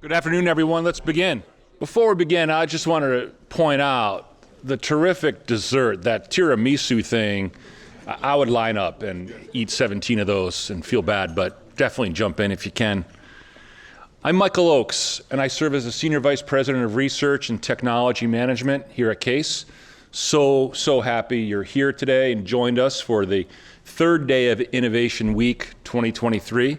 Good afternoon, everyone. Let's begin. Before we begin, I just wanted to point out the terrific dessert, that tiramisu thing. I would line up and eat 17 of those and feel bad, but definitely jump in if you can. I'm Michael Oakes, and I serve as the Senior Vice President of Research and Technology Management here at CASE. So happy you're here today and joined us for the third day of Innovation Week 2023.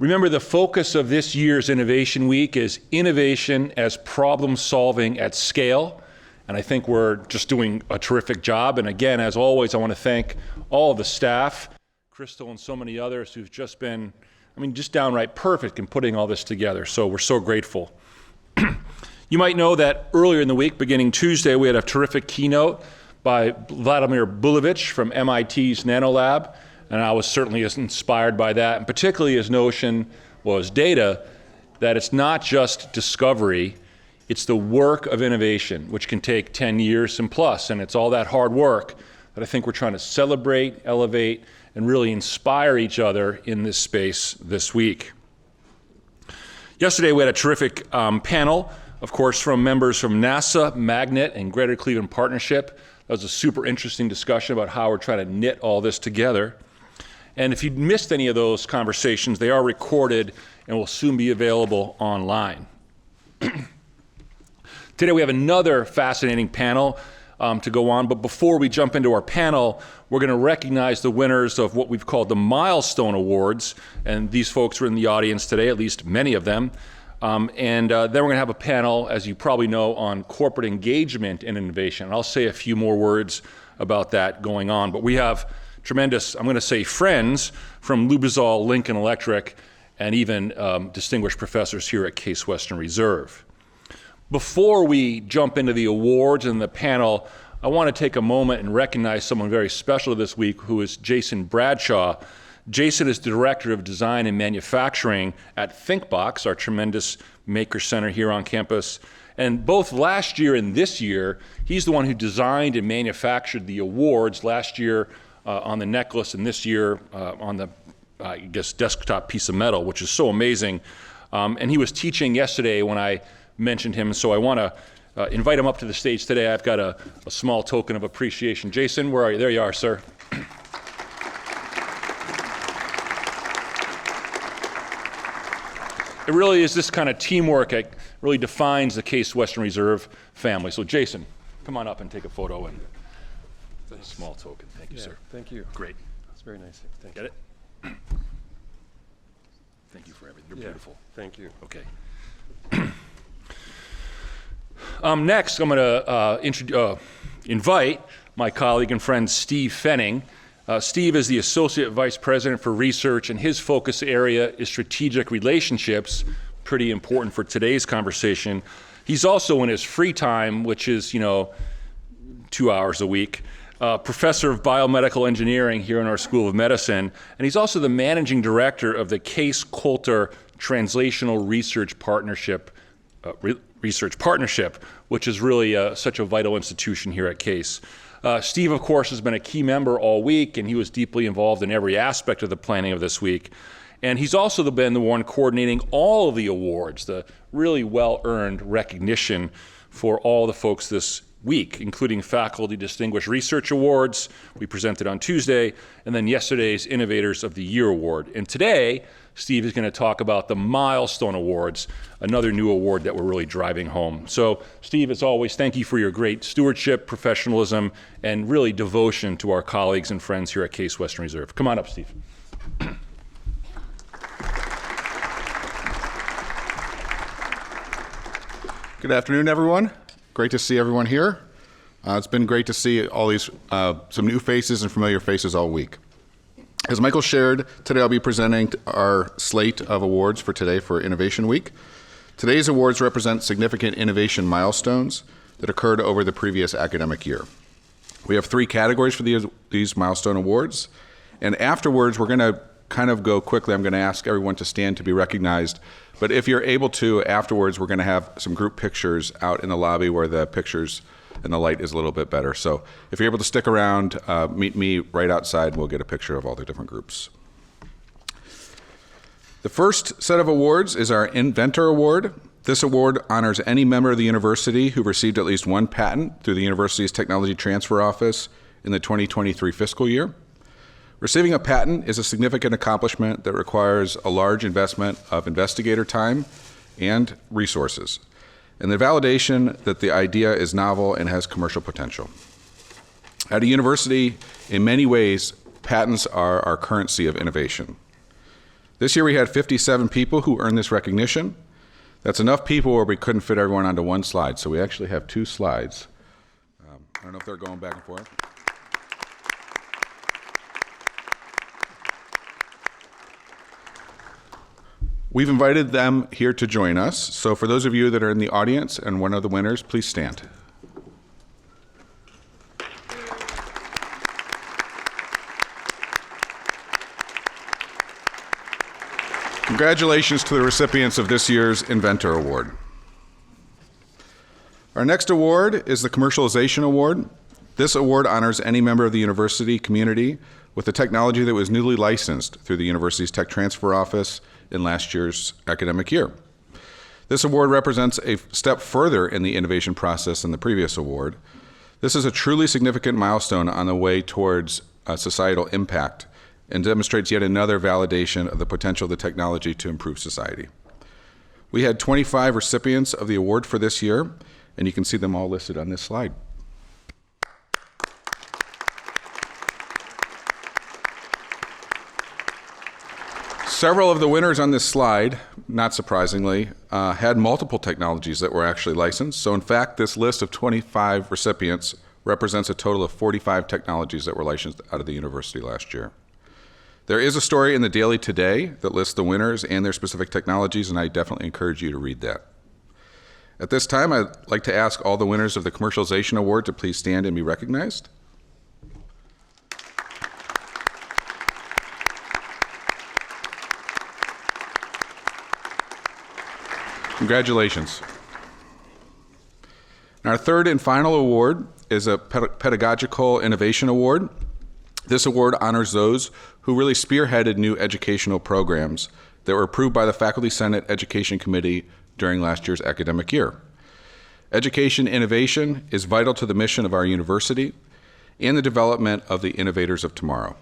Remember, the focus of this year's Innovation Week is innovation as problem solving at scale. And I think we're just doing a terrific job. And again, as always, I want to thank all of the staff, Crystal and so many others who've just been, just downright perfect in putting all this together. So we're so grateful. You might know that earlier in the week, beginning Tuesday, we had a terrific keynote by Vladimir Bulovich from MIT's NanoLab. And I was certainly inspired by that, and particularly his notion was data, that it's not just discovery, it's the work of innovation, which can take 10 years and plus, and it's all that hard work that I think we're trying to celebrate, elevate, and really inspire each other in this space this week. Yesterday we had a terrific panel, of course, from members from NASA, Magnet, and Greater Cleveland Partnership. That was a super interesting discussion about how we're trying to knit all this together. And if you missed any of those conversations, they are recorded and will soon be available online. Today we have another fascinating panel to go on, but before we jump into our panel, we're going to recognize the winners of what we've called the Milestone Awards, and these folks are in the audience today, at least many of them. Then we're going to have a panel, as you probably know, on corporate engagement and innovation. And I'll say a few more words about that going on, but we have tremendous, I'm going to say, friends from Lubrizol, Lincoln Electric, and even distinguished professors here at Case Western Reserve. Before we jump into the awards and the panel, I want to take a moment and recognize someone very special this week, who is Jason Bradshaw. Jason is the Director of Design and Manufacturing at ThinkBox, our tremendous maker center here on campus. And both last year and this year, he's the one who designed and manufactured the awards last year on the necklace, and this year on the, desktop piece of metal, which is so amazing. And he was teaching yesterday when I mentioned him, so I want to invite him up to the stage today. I've got a small token of appreciation. Jason, where are you? There you are, sir. It really is this kind of teamwork that really defines the Case Western Reserve family. So Jason, come on up and take a photo, and a small token. Thank you, sir. Thank you. Great. That's very nice. Thank Get you. it? Thank you for everything. You're beautiful. Thank you. Okay. Next, I'm going to invite my colleague and friend Steve Fenning. Steve is the Associate Vice President for Research, and his focus area is strategic relationships, pretty important for today's conversation. He's also, in his free time, which is, 2 hours a week, professor of biomedical engineering here in our School of Medicine, and he's also the managing director of the Case Coulter Translational Research Partnership, which is really such a vital institution here at Case. Steve, of course, has been a key member all week, and he was deeply involved in every aspect of the planning of this week. And he's also been the one coordinating all of the awards, the really well-earned recognition for all the folks this week, including Faculty Distinguished Research Awards we presented on Tuesday, and then yesterday's Innovators of the Year Award. And today, Steve is going to talk about the Milestone Awards, another new award that we're really driving home. So, Steve, as always, thank you for your great stewardship, professionalism, and really devotion to our colleagues and friends here at Case Western Reserve. Come on up, Steve. Good afternoon, everyone. Great to see everyone here. It's been great to see all these some new faces and familiar faces all week. As Michael shared, today I'll be presenting our slate of awards for today for Innovation Week. Today's awards represent significant innovation milestones that occurred over the previous academic year. We have 3 categories for these milestone awards, and afterwards we're going to kind of go quickly. I'm going to ask everyone to stand to be recognized, but if you're able to, afterwards we're going to have some group pictures out in the lobby where the pictures and the light is a little bit better. So if you're able to stick around, meet me right outside and we'll get a picture of all the different groups. The first set of awards is our Inventor Award. This award honors any member of the university who received at least one patent through the university's Technology Transfer Office in the 2023 fiscal year. Receiving a patent is a significant accomplishment that requires a large investment of investigator time and resources, and the validation that the idea is novel and has commercial potential. At a university, in many ways, patents are our currency of innovation. This year we had 57 people who earned this recognition. That's enough people where we couldn't fit everyone onto one slide, so we actually have two slides. I don't know if they're going back and forth. We've invited them here to join us, so for those of you that are in the audience and one of the winners, please stand. Congratulations to the recipients of this year's Inventor Award. Our next award is the Commercialization Award. This award honors any member of the university community with a technology that was newly licensed through the university's Tech Transfer Office in last year's academic year. This award represents a step further in the innovation process than the previous award. This is a truly significant milestone on the way towards societal impact and demonstrates yet another validation of the potential of the technology to improve society. We had 25 recipients of the award for this year, and you can see them all listed on this slide. Several of the winners on this slide, not surprisingly, had multiple technologies that were actually licensed. So in fact, this list of 25 recipients represents a total of 45 technologies that were licensed out of the university last year. There is a story in the Daily Today that lists the winners and their specific technologies, and I definitely encourage you to read that. At this time, I'd like to ask all the winners of the Commercialization Award to please stand and be recognized. Congratulations. And our third and final award is a Pedagogical Innovation Award. This award honors those who really spearheaded new educational programs that were approved by the Faculty Senate Education Committee during last year's academic year. Education innovation is vital to the mission of our university and the development of the innovators of tomorrow.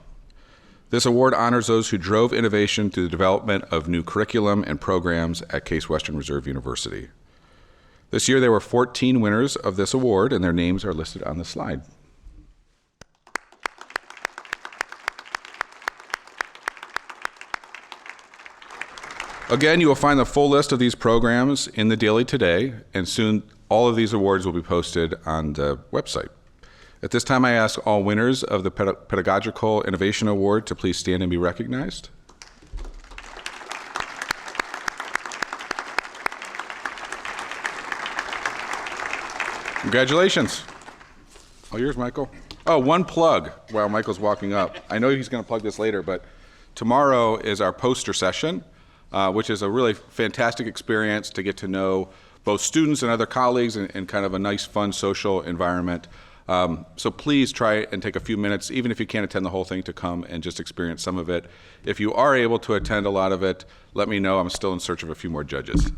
This award honors those who drove innovation through the development of new curriculum and programs at Case Western Reserve University. This year there were 14 winners of this award, and their names are listed on the slide. Again, you will find the full list of these programs in the Daily Today, and soon all of these awards will be posted on the website. At this time, I ask all winners of the Pedagogical Innovation Award to please stand and be recognized. Congratulations. All yours, Michael. Oh, one plug while Michael's walking up. I know he's going to plug this later, but tomorrow is our poster session, which is a really fantastic experience to get to know both students and other colleagues in kind of a nice, fun, social environment. So please try and take a few minutes, even if you can't attend the whole thing, to come and just experience some of it. If you are able to attend a lot of it, let me know. I'm still in search of a few more judges.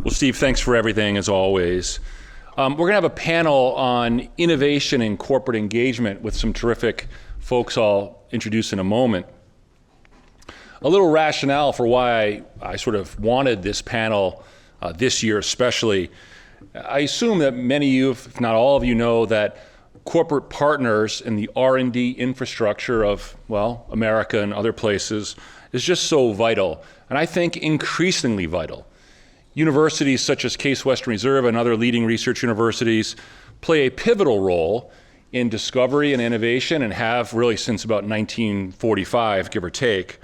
Well, Steve, thanks for everything, as always. We're going to have a panel on innovation and corporate engagement with some terrific folks I'll introduce in a moment. A little rationale for why I sort of wanted this panel this year especially. I assume that many of you, if not all of you, know that corporate partners in the R&D infrastructure of, well, America and other places is just so vital, and I think increasingly vital. Universities such as Case Western Reserve and other leading research universities play a pivotal role in discovery and innovation, and have really since about 1945, give or take.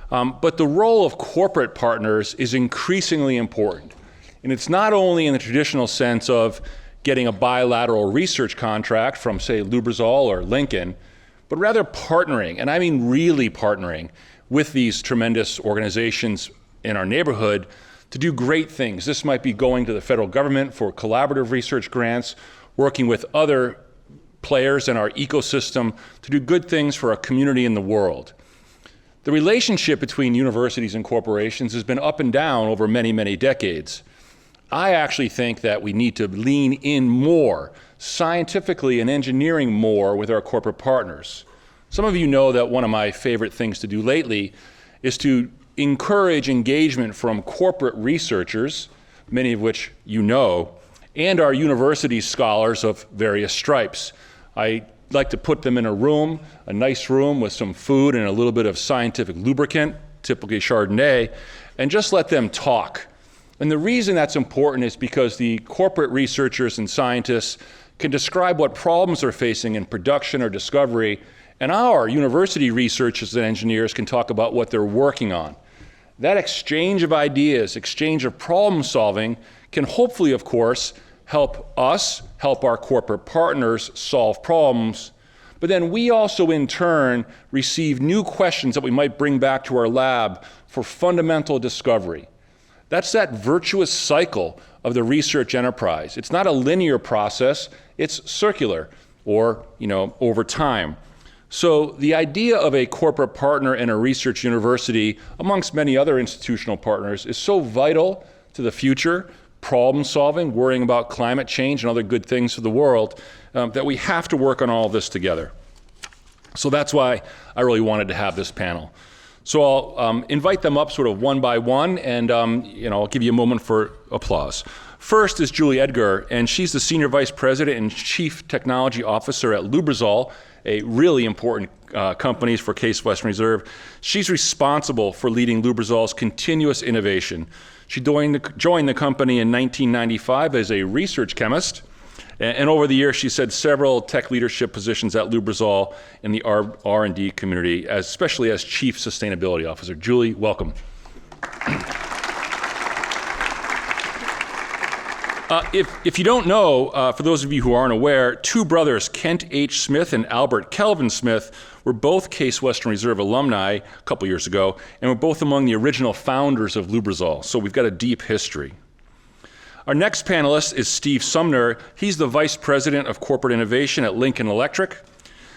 But the role of corporate partners is increasingly important. And it's not only in the traditional sense of getting a bilateral research contract from, say, Lubrizol or Lincoln, but rather partnering, and I mean really partnering, with these tremendous organizations in our neighborhood to do great things. This might be going to the federal government for collaborative research grants, working with other players in our ecosystem to do good things for our community and the world. The relationship between universities and corporations has been up and down over many, many decades. I actually think that we need to lean in more, scientifically and engineering more with our corporate partners. Some of you know that one of my favorite things to do lately is to encourage engagement from corporate researchers, many of which you know, and our university scholars of various stripes. I like to put them in a room, a nice room with some food and a little bit of scientific lubricant, typically Chardonnay, and just let them talk. And the reason that's important is because the corporate researchers and scientists can describe what problems they're facing in production or discovery, and our university researchers and engineers can talk about what they're working on. That exchange of ideas, exchange of problem solving, can hopefully, of course, help us, help our corporate partners solve problems, but then we also in turn receive new questions that we might bring back to our lab for fundamental discovery. That's that virtuous cycle of the research enterprise. It's not a linear process, it's circular, or over time. So the idea of a corporate partner and a research university, amongst many other institutional partners, is so vital to the future, problem solving, worrying about climate change and other good things for the world, that we have to work on all of this together. So that's why I really wanted to have this panel. So I'll invite them up sort of one by one, and I'll give you a moment for applause. First is Julie Edgar, and she's the Senior Vice President and Chief Technology Officer at Lubrizol, a really important company for Case Western Reserve. She's responsible for leading Lubrizol's continuous innovation. She joined the company in 1995 as a research chemist, and over the years she's had several tech leadership positions at Lubrizol in the R&D community, especially as Chief Sustainability Officer. Julie, welcome. If you don't know, for those of you who aren't aware, two brothers, Kent H. Smith and Albert Kelvin Smith, were both Case Western Reserve alumni a couple years ago, and were both among the original founders of Lubrizol, so we've got a deep history. Our next panelist is Steve Sumner. He's the Vice President of Corporate Innovation at Lincoln Electric.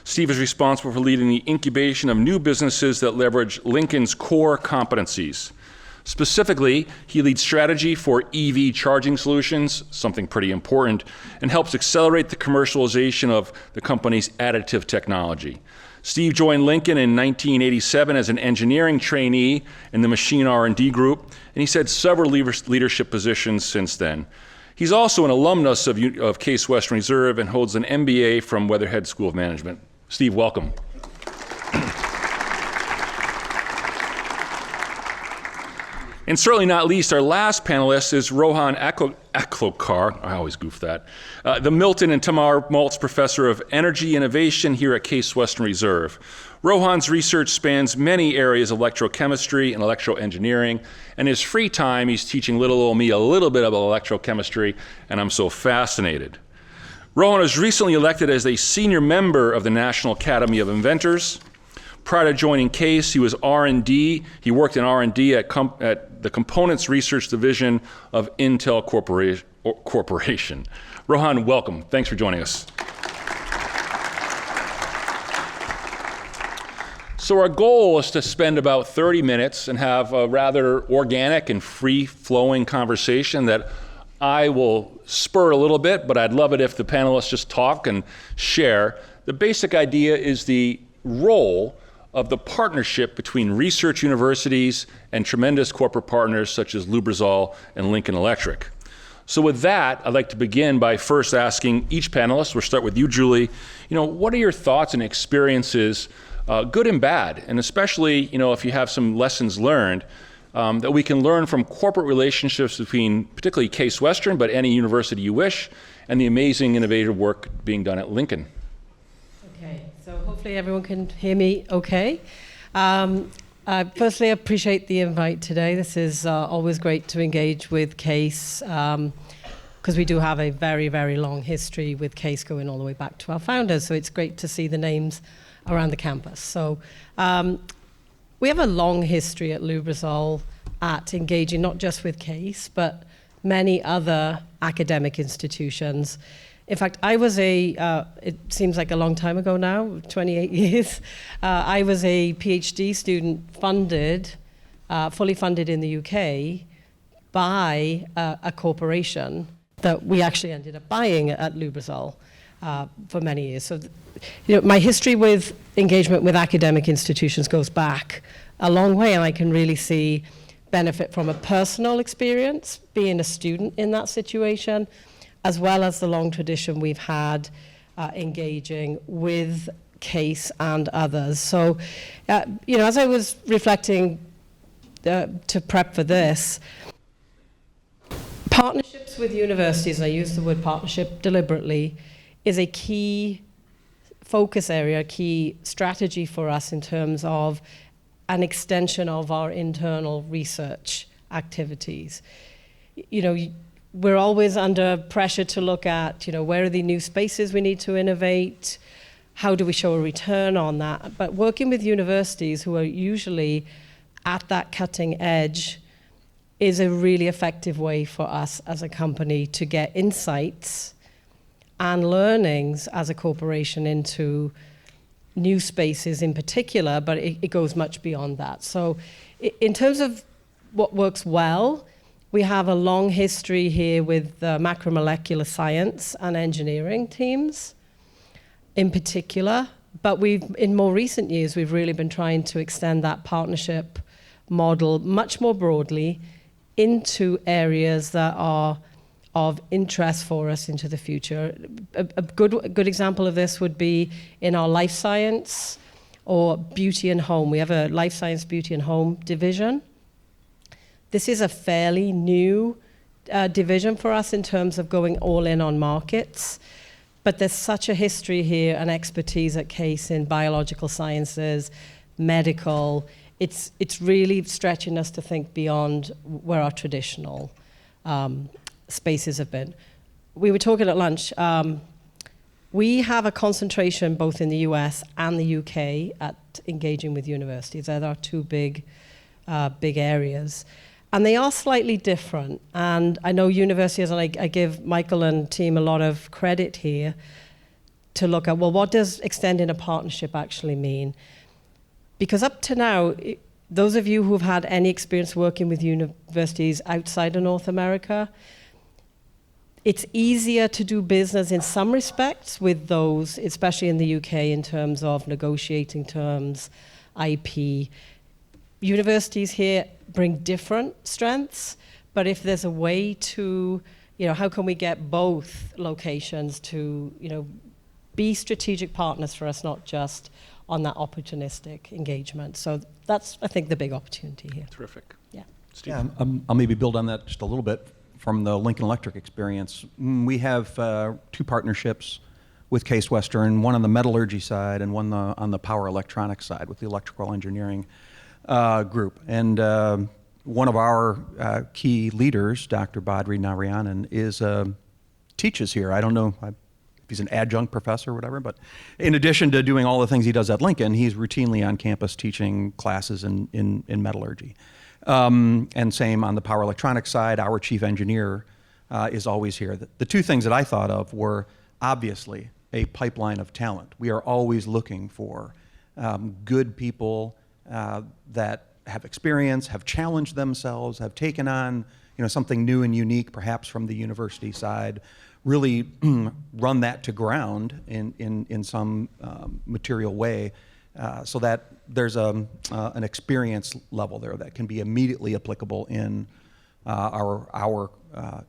Steve is responsible for leading the incubation of new businesses that leverage Lincoln's core competencies. Specifically, he leads strategy for EV charging solutions, something pretty important, and helps accelerate the commercialization of the company's additive technology. Steve joined Lincoln in 1987 as an engineering trainee in the machine R&D group, and he's had several leadership positions since then. He's also an alumnus of Case Western Reserve and holds an MBA from Weatherhead School of Management. Steve, welcome. And certainly not least, our last panelist is Rohan Aklokar, I always goof that, the Milton and Tamar Maltz Professor of Energy Innovation here at Case Western Reserve. Rohan's research spans many areas of electrochemistry and electroengineering, and his free time, he's teaching little old me a little bit about electrochemistry, and I'm so fascinated. Rohan was recently elected as a senior member of the National Academy of Inventors. Prior to joining Case, he was R&D. He worked in R&D at the Components Research Division of Intel Corporation. Rohan, welcome. Thanks for joining us. So our goal is to spend about 30 minutes and have a rather organic and free-flowing conversation that I will spur a little bit, but I'd love it if the panelists just talk and share. The basic idea is the role of the partnership between research universities and tremendous corporate partners such as Lubrizol and Lincoln Electric. So with that, I'd like to begin by first asking each panelist, we'll start with you, Julie, what are your thoughts and experiences, good and bad, and especially, if you have some lessons learned, that we can learn from corporate relationships between particularly Case Western, but any university you wish, and the amazing innovative work being done at Lincoln. Okay, so hopefully everyone can hear me okay. Firstly, I appreciate the invite today. This is always great to engage with Case, because we do have a very, very long history with Case going all the way back to our founders, so it's great to see the names around the campus. So we have a long history at Lubrizol. at engaging not just with CASE, but many other academic institutions. In fact, I was it seems like a long time ago now, 28 years, I was a PhD student fully funded in the UK by a corporation that we actually ended up buying at Lubrizol for many years. So, my history with engagement with academic institutions goes back a long way, and I can really see benefit from a personal experience, being a student in that situation, as well as the long tradition we've had engaging with CASE and others. So, as I was reflecting to prep for this, partnerships with universities, and I use the word partnership deliberately, is a key focus area, a key strategy for us in terms of an extension of our internal research activities. We're always under pressure to look at, where are the new spaces we need to innovate? How do we show a return on that? But working with universities who are usually at that cutting edge is a really effective way for us as a company to get insights and learnings as a corporation into new spaces in particular, but it goes much beyond that. So in terms of what works well, we have a long history here with macromolecular science and engineering teams in particular, but in more recent years, we've really been trying to extend that partnership model much more broadly into areas that are of interest for us into the future. A good example of this would be in our life science or beauty and home. We have a life science, beauty and home division. This is a fairly new division for us in terms of going all in on markets, but there's such a history here and expertise at CASE in biological sciences, medical. It's really stretching us to think beyond where our traditional spaces have been. We were talking at lunch. We have a concentration both in the US and the UK at engaging with universities. They're our two big areas. And they are slightly different. And I know universities, and I give Michael and team a lot of credit here to look at, well, what does extending a partnership actually mean? Because up to now, those of you who've had any experience working with universities outside of North America, it's easier to do business in some respects with those, especially in the UK, in terms of negotiating terms, IP. Universities here bring different strengths, but if there's a way to, how can we get both locations to, be strategic partners for us, not just on that opportunistic engagement. So that's, I think, the big opportunity here. Terrific. Yeah. Steve? Yeah, I'll maybe build on that just a little bit from the Lincoln Electric experience. We have two partnerships with Case Western, one on the metallurgy side and one on the power electronics side with the electrical engineering group. And one of our key leaders, Dr. Badri Narayanan, teaches here. I don't know if he's an adjunct professor or whatever, but in addition to doing all the things he does at Lincoln, he's routinely on campus teaching classes in metallurgy. And same on the power electronics side, our chief engineer is always here. The two things that I thought of were obviously a pipeline of talent. We are always looking for good people that have experience, have challenged themselves, have taken on something new and unique, perhaps from the university side, really run that to ground in some material way, so that there's an experience level there that can be immediately applicable in our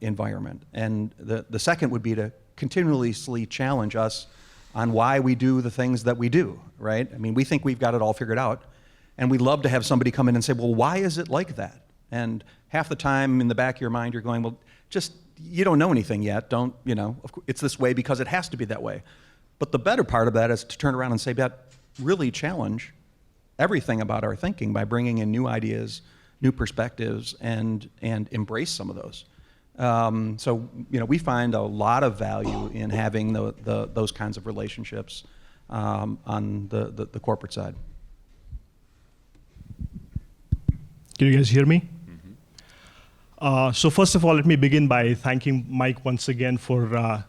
environment. And the second would be to continuously challenge us on why we do the things that we do, right? I mean, we think we've got it all figured out, and we'd love to have somebody come in and say, well, why is it like that? And half the time in the back of your mind, you're going, well, you don't know anything yet. It's this way because it has to be that way. But the better part of that is to turn around and say, really challenge everything about our thinking by bringing in new ideas, new perspectives, and embrace some of those. So we find a lot of value in having those kinds of relationships on the corporate side. Can you guys hear me? Mm-hmm. So first of all, let me begin by thanking Mike once again for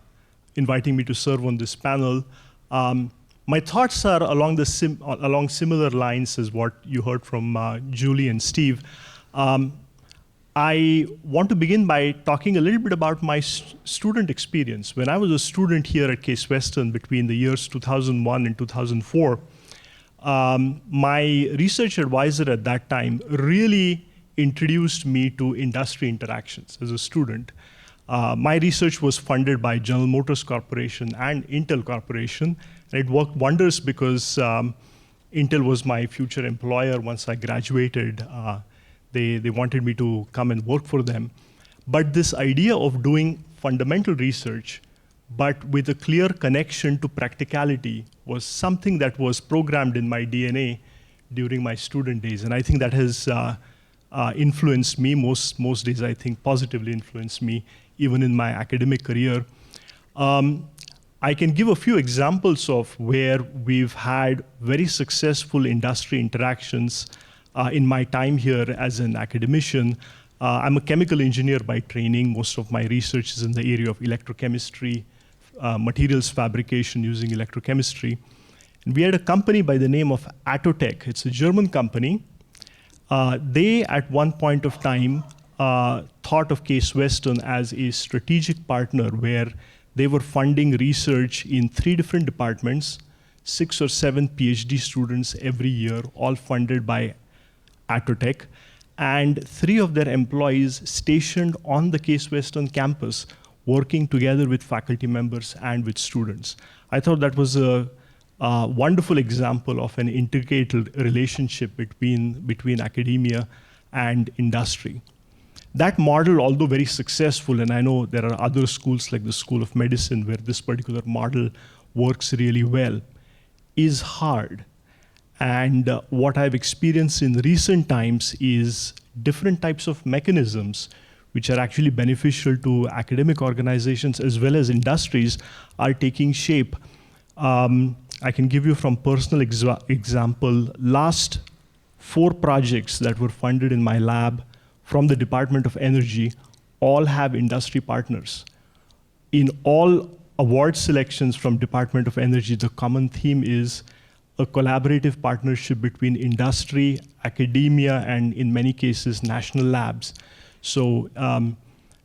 inviting me to serve on this panel. My thoughts are along similar lines as what you heard from Julie and Steve. I want to begin by talking a little bit about my student experience. When I was a student here at Case Western between the years 2001 and 2004, my research advisor at that time really introduced me to industry interactions as a student. My research was funded by General Motors Corporation and Intel Corporation, and it worked wonders because Intel was my future employer once I graduated. They wanted me to come and work for them. But this idea of doing fundamental research, but with a clear connection to practicality, was something that was programmed in my DNA during my student days. And I think that has influenced me most days, I think positively influenced me, even in my academic career. I can give a few examples of where we've had very successful industry interactions in my time here as an academician. I'm a chemical engineer by training. Most of my research is in the area of electrochemistry, materials fabrication using electrochemistry. And we had a company by the name of Atotech. It's a German company. They, at one point of time, thought of Case Western as a strategic partner where they were funding research in 3 different departments, 6 or 7 PhD students every year, all funded by Atotech, and 3 of their employees stationed on the Case Western campus, working together with faculty members and with students. I thought that was a wonderful example of an integrated relationship between academia and industry. That model, although very successful, and I know there are other schools like the School of Medicine where this particular model works really well, is hard. And what I've experienced in recent times is different types of mechanisms which are actually beneficial to academic organizations as well as industries are taking shape. I can give you from personal example, last 4 projects that were funded in my lab from the Department of Energy all have industry partners. In all award selections from Department of Energy, the common theme is a collaborative partnership between industry, academia, and in many cases, national labs. So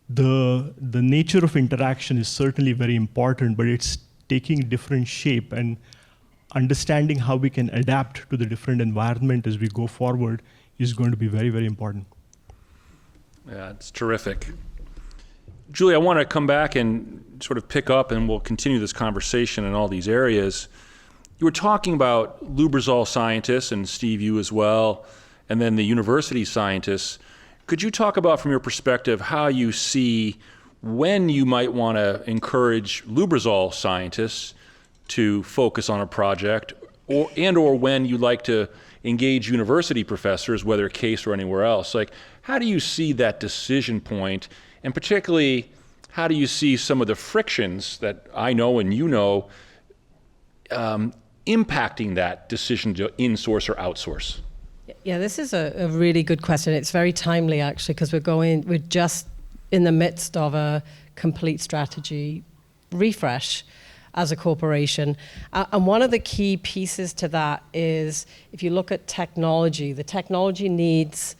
the nature of interaction is certainly very important, but it's taking different shape, and understanding how we can adapt to the different environment as we go forward is going to be very, very important. Yeah, it's terrific. Julie, I want to come back and sort of pick up, and we'll continue this conversation in all these areas. You were talking about Lubrizol scientists, and Steve, you as well, and then the university scientists. Could you talk about, from your perspective, how you see when you might want to encourage Lubrizol scientists to focus on a project, or when you like to engage university professors, whether Case or anywhere else? Like, how do you see that decision point, and particularly, how do you see some of the frictions that I know and you know impacting that decision to in-source or outsource? Yeah, this is a really good question. It's very timely, actually, because we're just in the midst of a complete strategy refresh as a corporation. And one of the key pieces to that is, if you look at technology, the technology needs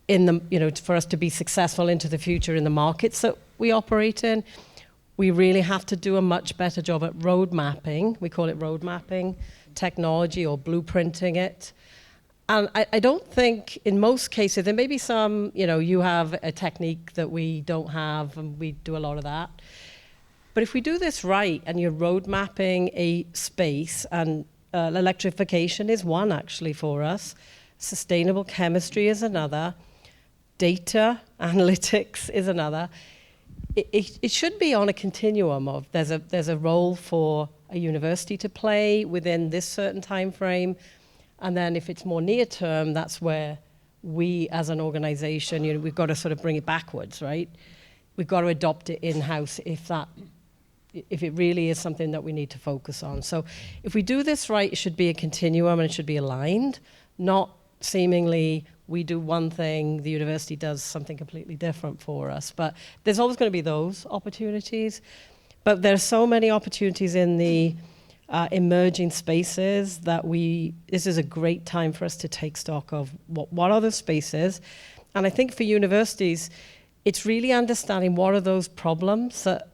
for us to be successful into the future in the markets that we operate in, we really have to do a much better job at road mapping. We call it road mapping technology, or blueprinting it. And I don't think, in most cases, there may be some, you have a technique that we don't have, and we do a lot of that. But if we do this right, and you're road mapping a space, and electrification is one actually for us, sustainable chemistry is another, data analytics is another. It should be on a continuum of there's a role for a university to play within this certain time frame, and then if it's more near term, that's where we as an organization, we've got to sort of bring it backwards, right? We've got to adopt it in-house if it really is something that we need to focus on. So if we do this right, it should be a continuum and it should be aligned, not seemingly we do one thing, the university does something completely different for us. But there's always going to be those opportunities. But there's so many opportunities in the emerging spaces that this is a great time for us to take stock of what are those spaces. And I think for universities, it's really understanding what are those problems that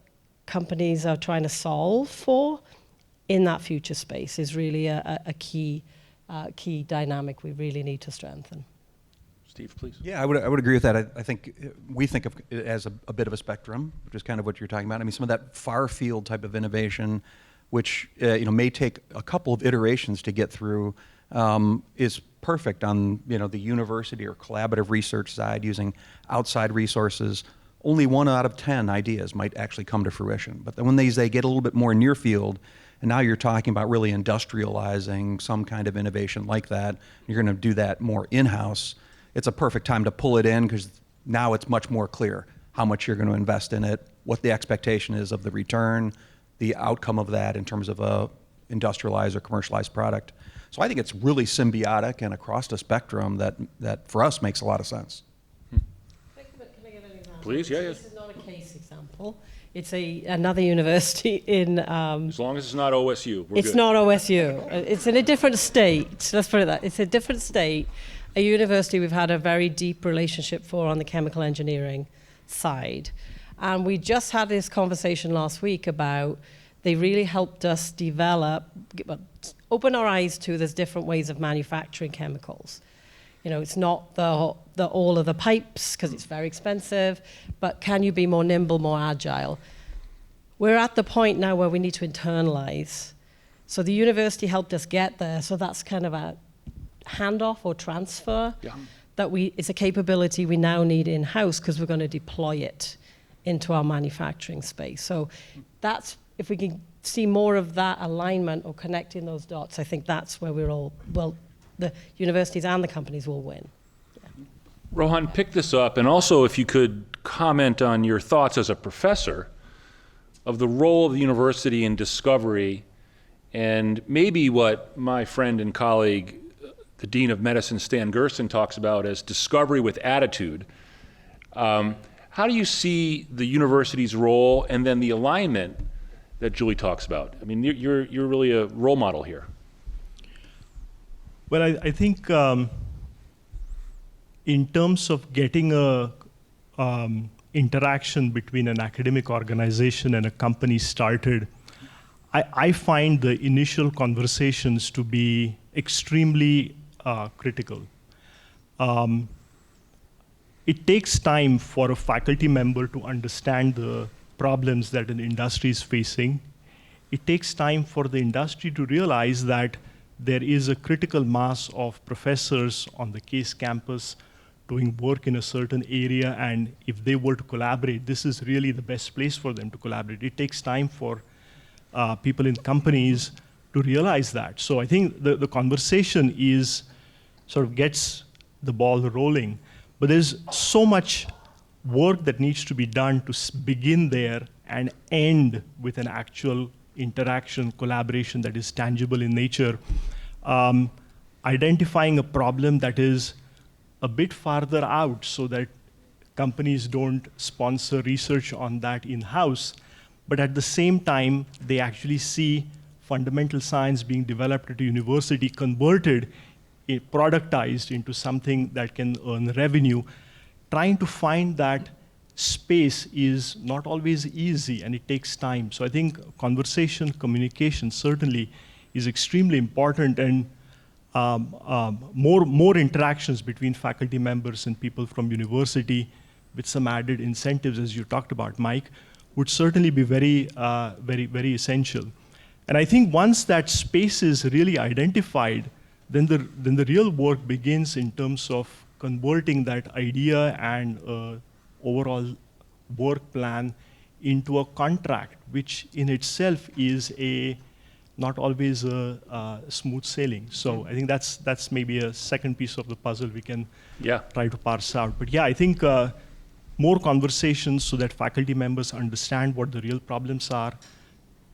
companies are trying to solve for in that future space is really a key dynamic we really need to strengthen. Steve, please. Yeah, I would agree with that. I think we think of it as a bit of a spectrum, which is kind of what you're talking about. I mean, some of that far field type of innovation, which may take a couple of iterations to get through, is perfect on the university or collaborative research side using outside resources. Only 1 out of 10 ideas might actually come to fruition. But then when they get a little bit more near field, and now you're talking about really industrializing some kind of innovation like that, you're going to do that more in-house, it's a perfect time to pull it in because now it's much more clear how much you're going to invest in it, what the expectation is of the return, the outcome of that in terms of a industrialized or commercialized product. So I think it's really symbiotic and across the spectrum that for us makes a lot of sense. Can I give an example? Please, yeah. This is not a case example. It's another university in... As long as it's not OSU, we're it's good. not OSU. It's in a different state. Let's put it that. It's a different state. A university we've had a very deep relationship for on the chemical engineering side. And we just had this conversation last week about they really helped us develop, open our eyes to there's different ways of manufacturing chemicals. It's not all of the pipes because it's very expensive, but can you be more nimble, more agile? We're at the point now where we need to internalize. So the university helped us get there. So that's kind of a handoff or transfer that it's a capability we now need in-house because we're going to deploy it into our manufacturing space. So that's, if we can see more of that alignment or connecting those dots, I think that's where the universities and the companies will win. Yeah. Rohan, pick this up, and also if you could comment on your thoughts as a professor of the role of the university in discovery and maybe what my friend and colleague, the Dean of Medicine, Stan Gersten, talks about as discovery with attitude. How do you see the university's role and then the alignment that Julie talks about? I mean, you're really a role model here. Well, I think in terms of getting a interaction between an academic organization and a company started, I find the initial conversations to be extremely critical. It takes time for a faculty member to understand the problems that an industry is facing. It takes time for the industry to realize that there is a critical mass of professors on the Case campus doing work in a certain area, and if they were to collaborate, this is really the best place for them to collaborate. It takes time for people in companies to realize that. So I think the conversation sort of gets the ball rolling, but there's so much work that needs to be done to begin there and end with an actual interaction, collaboration that is tangible in nature. Identifying a problem that is a bit farther out so that companies don't sponsor research on that in-house, but at the same time, they actually see fundamental science being developed at a university, converted, productized into something that can earn revenue. Trying to find that space is not always easy, and it takes time. So I think conversation, communication certainly is extremely important, and more interactions between faculty members and people from university with some added incentives, as you talked about, Mike, would certainly be very, very essential. And I think once that space is really identified, then the real work begins in terms of converting that idea and overall work plan into a contract, which in itself is not always a smooth sailing. So I think that's maybe a second piece of the puzzle we can try to parse out. But yeah, I think more conversations so that faculty members understand what the real problems are,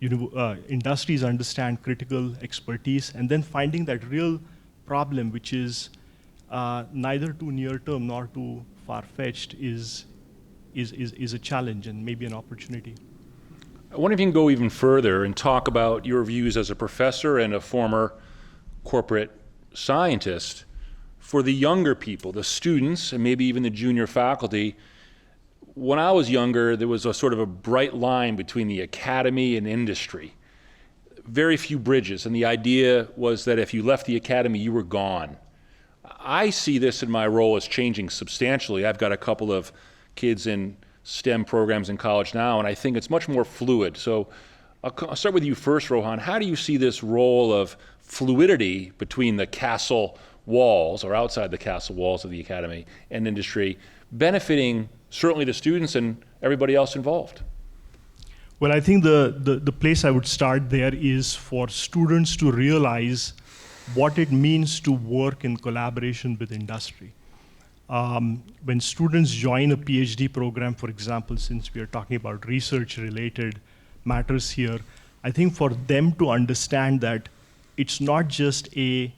industries understand critical expertise, and then finding that real problem, which is neither too near term nor too far-fetched, is a challenge and maybe an opportunity. I wonder if you can go even further and talk about your views as a professor and a former corporate scientist for the younger people, the students, and maybe even the junior faculty. When I was younger, there was a sort of a bright line between the academy and industry. Very few bridges, and the idea was that if you left the academy, you were gone. I see this in my role as changing substantially. I've got a couple of kids in STEM programs in college now, and I think it's much more fluid. So I'll start with you first, Rohan. How do you see this role of fluidity between the castle walls, or outside the castle walls of the academy and industry, benefiting certainly the students and everybody else involved? Well, I think the place I would start there is for students to realize what it means to work in collaboration with industry. When students join a PhD program, for example, since we are talking about research-related matters here, I think for them to understand that it's not just a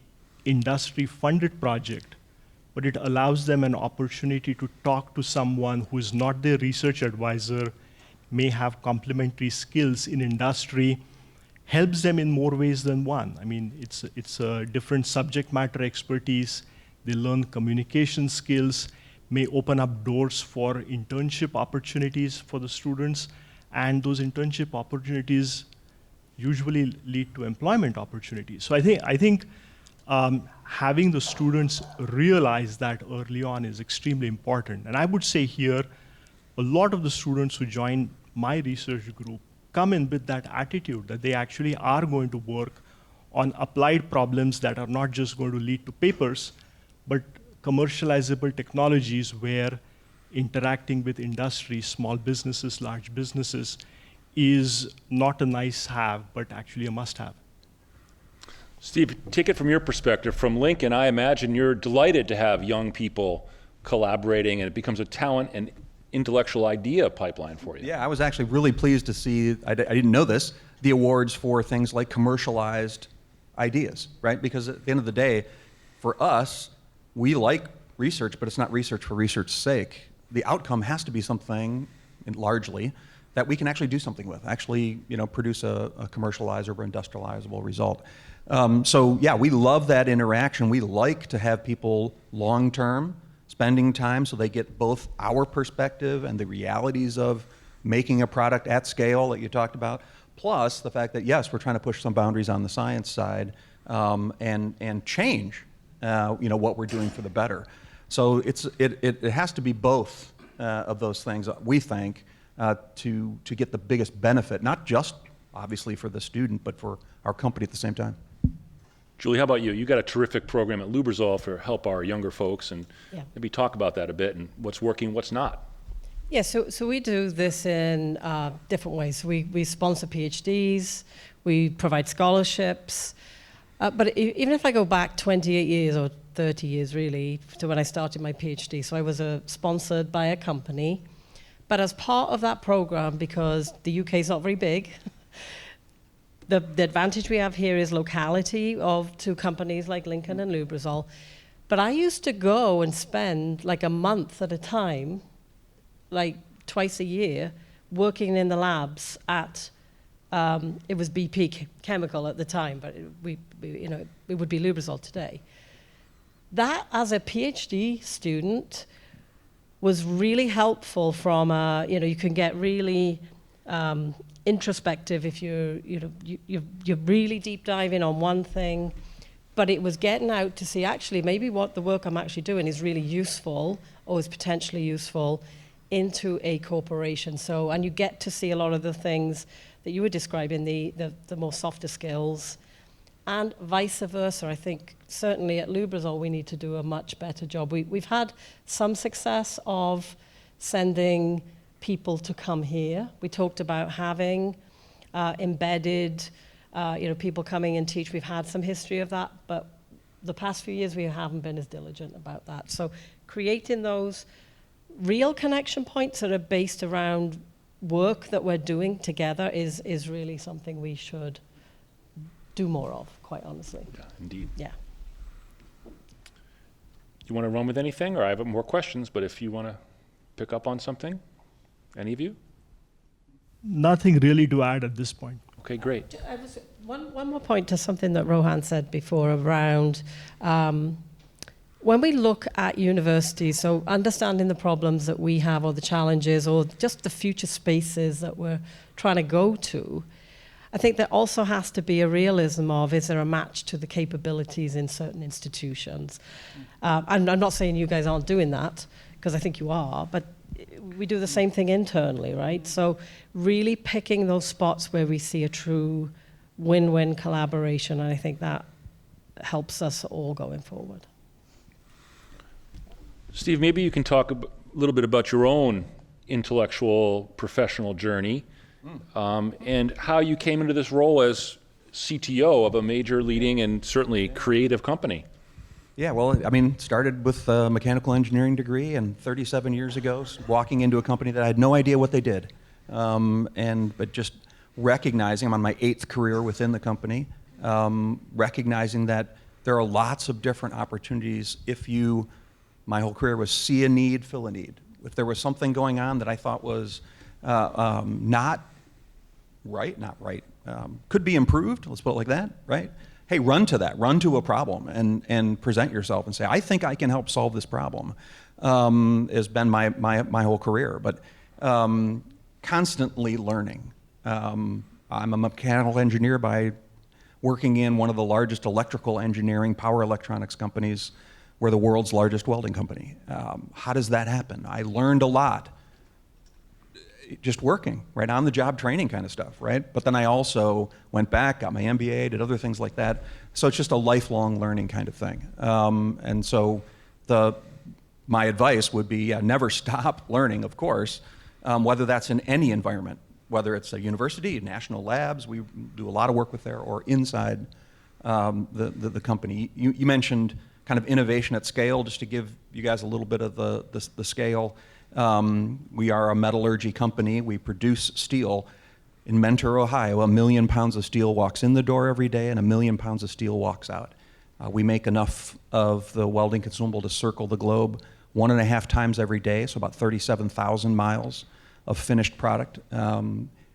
industry-funded project, but it allows them an opportunity to talk to someone who is not their research advisor, may have complementary skills in industry, helps them in more ways than one. I mean, it's a different subject matter expertise. They learn communication skills, may open up doors for internship opportunities for the students, and those internship opportunities usually lead to employment opportunities. So I think having the students realize that early on is extremely important. And I would say here, a lot of the students who join my research group come in with that attitude that they actually are going to work on applied problems that are not just going to lead to papers, but commercializable technologies where interacting with industry, small businesses, large businesses, is not a nice have, but actually a must have. Steve, take it from your perspective. From Lincoln, I imagine you're delighted to have young people collaborating, and it becomes a talent and intellectual idea pipeline for you. Yeah, I was actually really pleased to see, I didn't know this, the awards for things like commercialized ideas, right? Because at the end of the day, for us, we like research, but it's not research for research's sake. The outcome has to be something, largely, that we can actually do something with, actually, produce a commercializable or industrializable result. So yeah, we love that interaction. We like to have people long-term spending time so they get both our perspective and the realities of making a product at scale that you talked about, plus the fact that, yes, we're trying to push some boundaries on the science side and change what we're doing for the better. So it has to be both of those things, we think, to get the biggest benefit, not just obviously for the student, but for our company at the same time. Julie, how about you? You got a terrific program at Lubrizol for help our younger folks, and maybe talk about that a bit and what's working, what's not. Yeah, so we do this in different ways. We sponsor PhDs, we provide scholarships, but even if I go back 28 years or 30 years really to when I started my PhD, so I was sponsored by a company, but as part of that program, because the UK is not very big, the advantage we have here is locality to companies like Lincoln and Lubrizol. But I used to go and spend like a month at a time, like twice a year, working in the labs at, it was BP Chemical at the time, but it would be Lubrizol today. That, as a PhD student, was really helpful from you can get really introspective if you're really deep diving on one thing, but it was getting out to see actually maybe what the work I'm actually doing is really useful or is potentially useful into a corporation. So, and you get to see a lot of the things that you were describing, the more softer skills, and vice versa. I think certainly at Lubrizol we need to do a much better job. We've had some success of sending people to come here. We talked about having embedded, people coming and teach. We've had some history of that, but the past few years we haven't been as diligent about that. So creating those real connection points that are based around work that we're doing together is really something we should do more of, quite honestly. Yeah, indeed. Yeah. You want to run with anything, or I have more questions, but if you want to pick up on something, any of you? Nothing really to add at this point. Okay, great. One more point to something that Rohan said before around when we look at universities, so understanding the problems that we have or the challenges or just the future spaces that we're trying to go to, I think there also has to be a realism of, is there a match to the capabilities in certain institutions? And I'm not saying you guys aren't doing that, because I think you are, but we do the same thing internally, right? So really picking those spots where we see a true win-win collaboration, and I think that helps us all going forward. Steve, maybe you can talk a little bit about your own intellectual professional journey and how you came into this role as CTO of a major leading and certainly creative company. Yeah, well, I mean, started with a mechanical engineering degree, and 37 years ago, walking into a company that I had no idea what they did, but just recognizing, I'm on my 8th career within the company, recognizing that there are lots of different opportunities if you, my whole career was see a need, fill a need. If there was something going on that I thought was not right, could be improved, let's put it like that, right? Hey, run to a problem and present yourself and say, I think I can help solve this problem, has been my whole career. But constantly learning. I'm a mechanical engineer by working in one of the largest electrical engineering, power electronics companies. We're the world's largest welding company. How does that happen? I learned a lot just working, right, on the job training kind of stuff, right? But then I also went back, got my MBA, did other things like that. So it's just a lifelong learning kind of thing. And so my advice would be never stop learning, of course, whether that's in any environment, whether it's a university, national labs, we do a lot of work with there, or inside the company. You mentioned kind of innovation at scale, just to give you guys a little bit of the scale. We are a metallurgy company. We produce steel. In Mentor, Ohio, 1 million pounds of steel walks in the door every day, and 1 million pounds of steel walks out. We make enough of the welding consumable to circle the globe 1.5 times every day, so about 37,000 miles of finished product.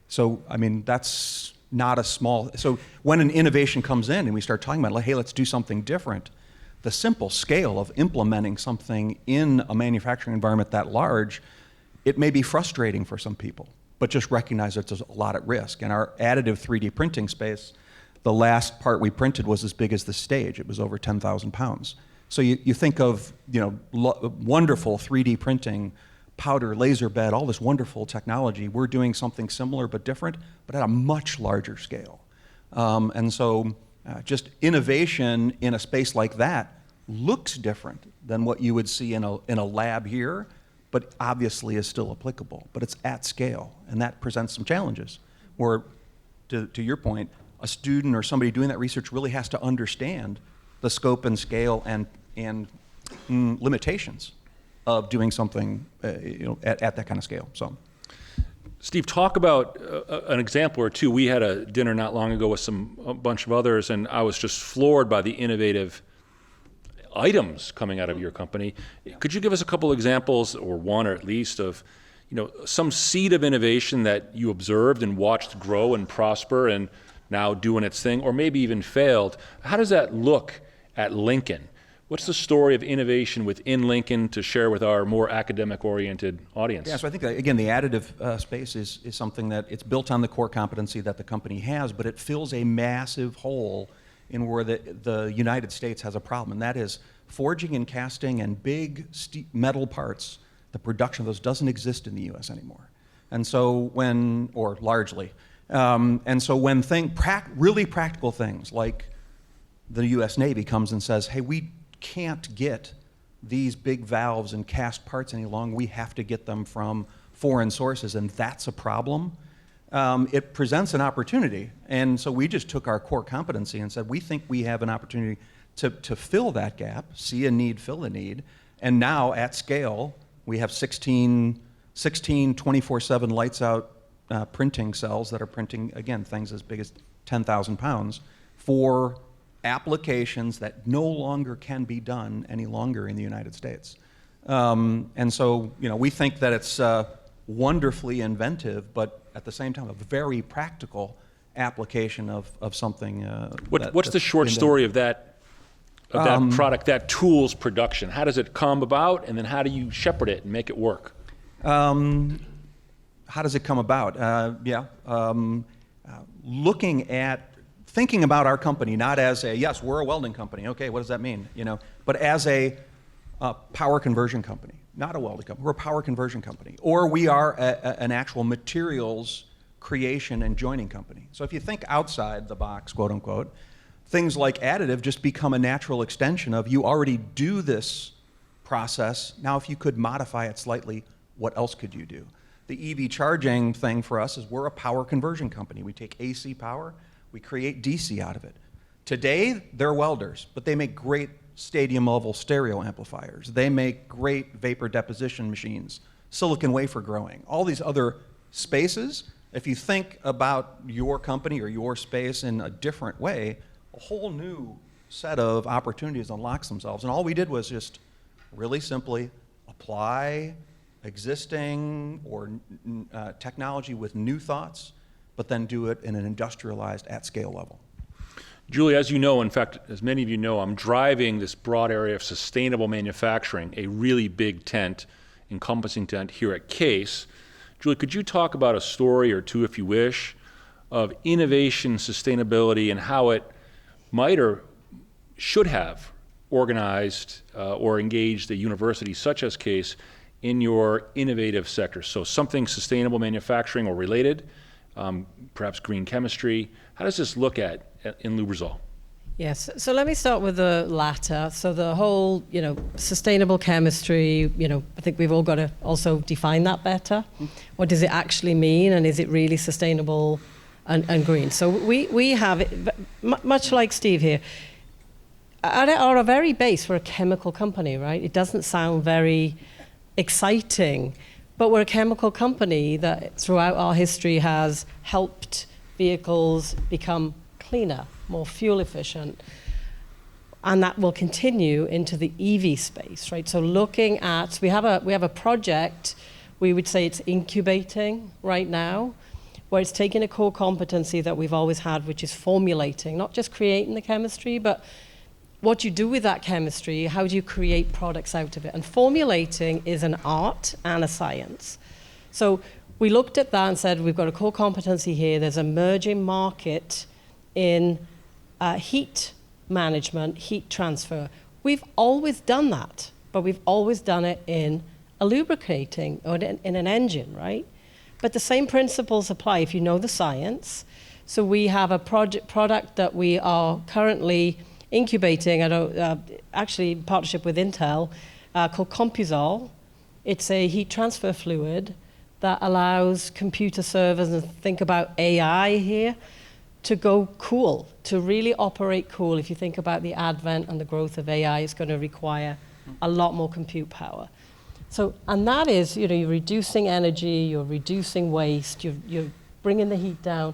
So, I mean, that's not a small... So when an innovation comes in and we start talking about, like, hey, let's do something different, the simple scale of implementing something in a manufacturing environment that large, it may be frustrating for some people, but just recognize that there's a lot at risk. In our additive 3D printing space, the last part we printed was as big as the stage. It was over 10,000 pounds. So you think of, wonderful 3D printing, powder, laser bed, all this wonderful technology. We're doing something similar but different, but at a much larger scale. And so just innovation in a space like that looks different than what you would see in a lab here, but obviously is still applicable. But it's at scale, and that presents some challenges. Where, to your point, a student or somebody doing that research really has to understand the scope and scale and limitations of doing something at that kind of scale. So, Steve, talk about an example or two. We had a dinner not long ago with a bunch of others, and I was just floored by the innovative items coming out of your company. Could you give us a couple examples, or one or at least, of some seed of innovation that you observed and watched grow and prosper and now doing its thing, or maybe even failed? How does that look at Lincoln? What's the story of innovation within Lincoln to share with our more academic-oriented audience? Yeah, so I think, again, the additive space is something that it's built on the core competency that the company has, but it fills a massive hole in where the United States has a problem, and that is forging and casting and big metal parts. The production of those doesn't exist in the U.S. anymore, and so largely, and so when really practical things like the U.S. Navy comes and says, hey, we can't get these big valves and cast parts any longer. We have to get them from foreign sources, and that's a problem. It presents an opportunity, and so we just took our core competency and said, we think we have an opportunity to fill that gap, see a need, fill a need, and now at scale, we have 16 24/7 lights out printing cells that are printing, again, things as big as 10,000 pounds for applications that no longer can be done any longer in the United States. And so, we think that it's wonderfully inventive, but at the same time, a very practical application of something. What's the short story of that product, that tool's production? How does it come about, and then how do you shepherd it and make it work? How does it come about? Thinking about our company not as yes, we're a welding company. Okay, what does that mean? But as a power conversion company, not a welding company. We're a power conversion company, or we are an actual materials creation and joining company. So if you think outside the box, quote unquote, things like additive just become a natural extension of you already do this process. Now, if you could modify it slightly, what else could you do? The EV charging thing for us is we're a power conversion company. We take AC power, we create DC out of it. Today, they're welders, but they make great stadium-level stereo amplifiers. They make great vapor deposition machines, silicon wafer growing, all these other spaces. If you think about your company or your space in a different way, a whole new set of opportunities unlocks themselves. And all we did was just really simply apply existing or technology with new thoughts, but then do it in an industrialized at-scale level. Julie, as you know, in fact, as many of you know, I'm driving this broad area of sustainable manufacturing, a really big tent, encompassing tent here at CASE. Julie, could you talk about a story or two, if you wish, of innovation, sustainability, and how it might or should have organized or engaged a university such as CASE in your innovative sector? So something sustainable manufacturing or related, perhaps green chemistry. How does this look at in Lubrizol? Yes, so let me start with the latter. So the whole, sustainable chemistry, I think we've all got to also define that better. What does it actually mean, and is it really sustainable and green? So we have, it, much like Steve here, at our very base, we're a chemical company, right? It doesn't sound very exciting, but we're a chemical company that throughout our history has helped vehicles become cleaner, more fuel efficient, and that will continue into the EV space, right? So looking at, we have a project, we would say it's incubating right now, where it's taking a core competency that we've always had, which is formulating, not just creating the chemistry, but what you do with that chemistry, how do you create products out of it? And formulating is an art and a science. So we looked at that and said, we've got a core competency here, there's an emerging market in heat management, heat transfer. We've always done that, but we've always done it in a lubricating or in an engine, right? But the same principles apply if you know the science. So we have a product that we are currently incubating, actually in partnership with Intel, called Compuzol. It's a heat transfer fluid that allows computer servers, and think about AI here, to go cool, to really operate cool. If you think about the advent and the growth of AI, it's going to require a lot more compute power. So, and that is, you're reducing energy, you're reducing waste, you're bringing the heat down,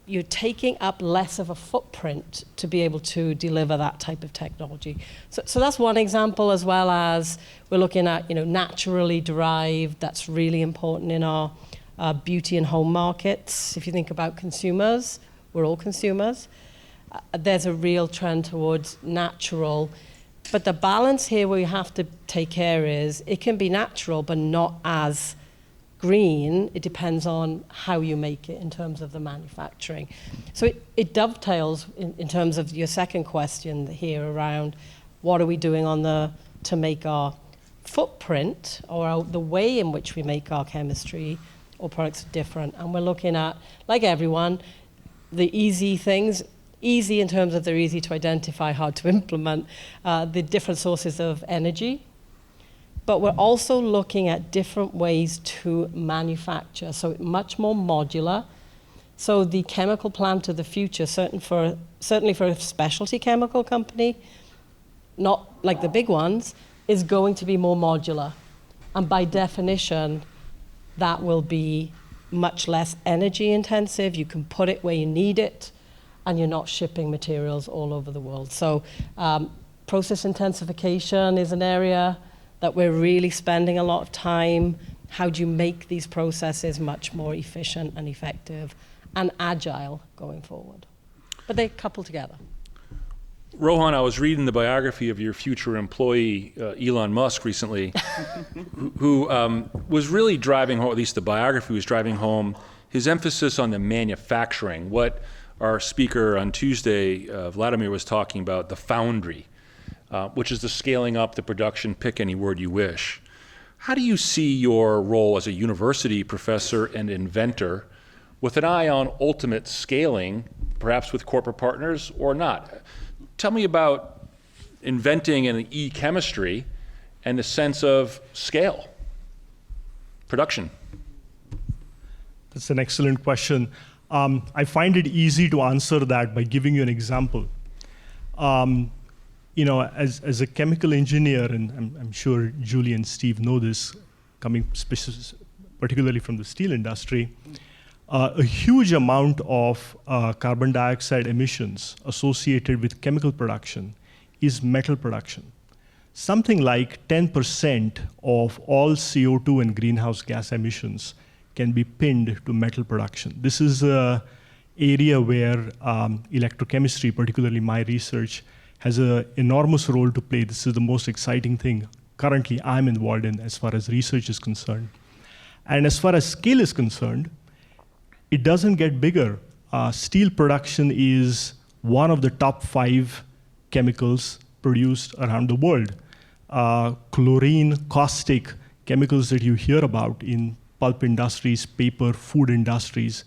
you're taking up less of a footprint to be able to deliver that type of technology. So that's one example, as well as we're looking at, naturally derived. That's really important in our beauty and home markets. If you think about consumers, we're all consumers. There's a real trend towards natural. But the balance here we have to take care is it can be natural, but not as green. It depends on how you make it in terms of the manufacturing. So it dovetails in terms of your second question here around what are we doing to make our footprint or the way in which we make our chemistry or products different. And we're looking at, like everyone, the easy things, easy in terms of they're easy to identify, hard to implement, the different sources of energy. But we're also looking at different ways to manufacture, so much more modular. So the chemical plant of the future, certainly for a specialty chemical company, not like the big ones, is going to be more modular. And by definition, that will be much less energy intensive. You can put it where you need it. and you're not shipping materials all over the world. So process intensification is an area that we're really spending a lot of time. How do you make these processes much more efficient and effective and agile going forward? But they couple together. Rohan, I was reading the biography of your future employee, Elon Musk, recently, who was really driving home, at least the biography was driving home, his emphasis on the manufacturing. What our speaker on Tuesday, Vladimir, was talking about, the foundry, which is the scaling up the production, pick any word you wish. How do you see your role as a university professor and inventor with an eye on ultimate scaling, perhaps with corporate partners or not? Tell me about inventing an e-chemistry and the sense of scale, production. That's an excellent question. I find it easy to answer that by giving you an example. As a chemical engineer, and I'm sure Julie and Steve know this, coming particularly from the steel industry, a huge amount of carbon dioxide emissions associated with chemical production is metal production. Something like 10% of all CO2 and greenhouse gas emissions can be pinned to metal production. This is an area where electrochemistry, particularly my research, has an enormous role to play. This is the most exciting thing currently I'm involved in as far as research is concerned. And as far as scale is concerned, it doesn't get bigger. Steel production is one of the top 5 chemicals produced around the world. Chlorine, caustic chemicals that you hear about in pulp industries, paper, food industries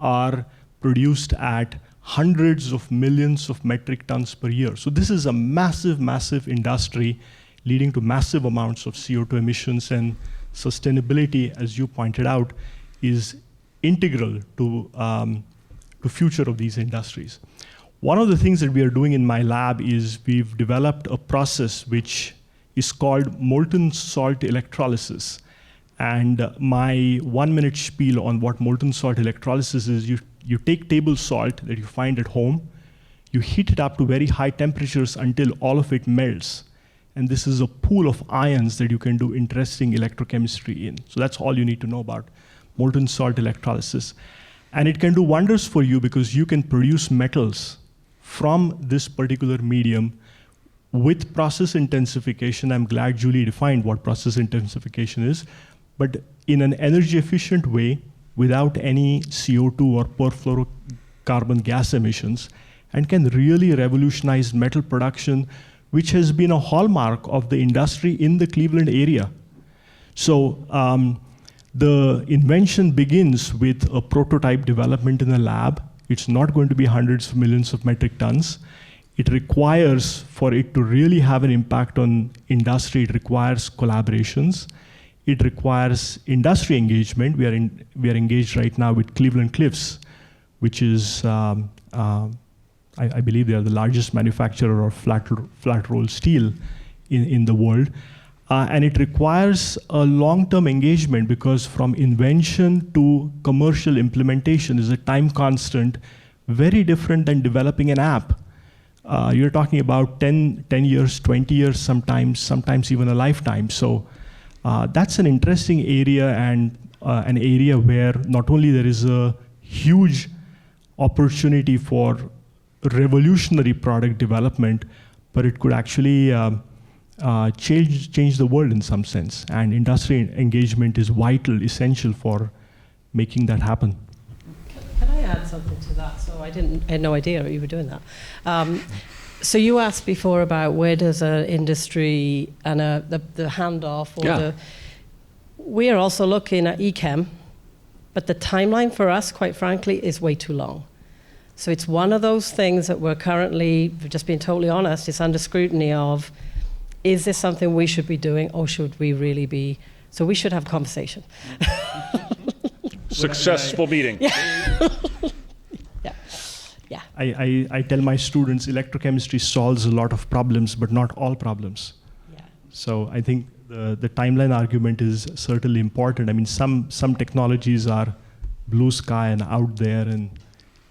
are produced at hundreds of millions of metric tons per year. So this is a massive, massive industry leading to massive amounts of CO2 emissions, and sustainability, as you pointed out, is integral to future of these industries. One of the things that we are doing in my lab is we've developed a process which is called molten salt electrolysis. And my 1-minute spiel on what molten salt electrolysis is, you take table salt that you find at home, you heat it up to very high temperatures until all of it melts. And this is a pool of ions that you can do interesting electrochemistry in. So that's all you need to know about molten salt electrolysis. And it can do wonders for you because you can produce metals from this particular medium with process intensification. I'm glad Julie defined what process intensification is, but in an energy efficient way without any CO2 or perfluorocarbon gas emissions, and can really revolutionize metal production, which has been a hallmark of the industry in the Cleveland area. So the invention begins with a prototype development in a lab. It's not going to be hundreds of millions of metric tons. It requires, for it to really have an impact on industry, it requires collaborations. It requires industry engagement. We are engaged right now with Cleveland Cliffs, which is, I believe they are the largest manufacturer of flat roll steel in the world. And it requires a long-term engagement because from invention to commercial implementation is a time constant, very different than developing an app. You're talking about 10 years, 20 years sometimes even a lifetime. So that's an interesting area, and an area where not only there is a huge opportunity for revolutionary product development, but it could actually change the world in some sense. And industry engagement is vital, essential for making that happen. Can I add something to that? So I had no idea you were doing that. So you asked before about where does an industry and the handoff, or we are also looking at eChem, but the timeline for us, quite frankly, is way too long. So it's one of those things that we're currently, just being totally honest, it's under scrutiny of, is this something we should be doing, or should we really be? So we should have a conversation. Successful meeting. Yeah. I tell my students electrochemistry solves a lot of problems, but not all problems. Yeah. So I think the timeline argument is certainly important. I mean, some technologies are blue sky and out there, and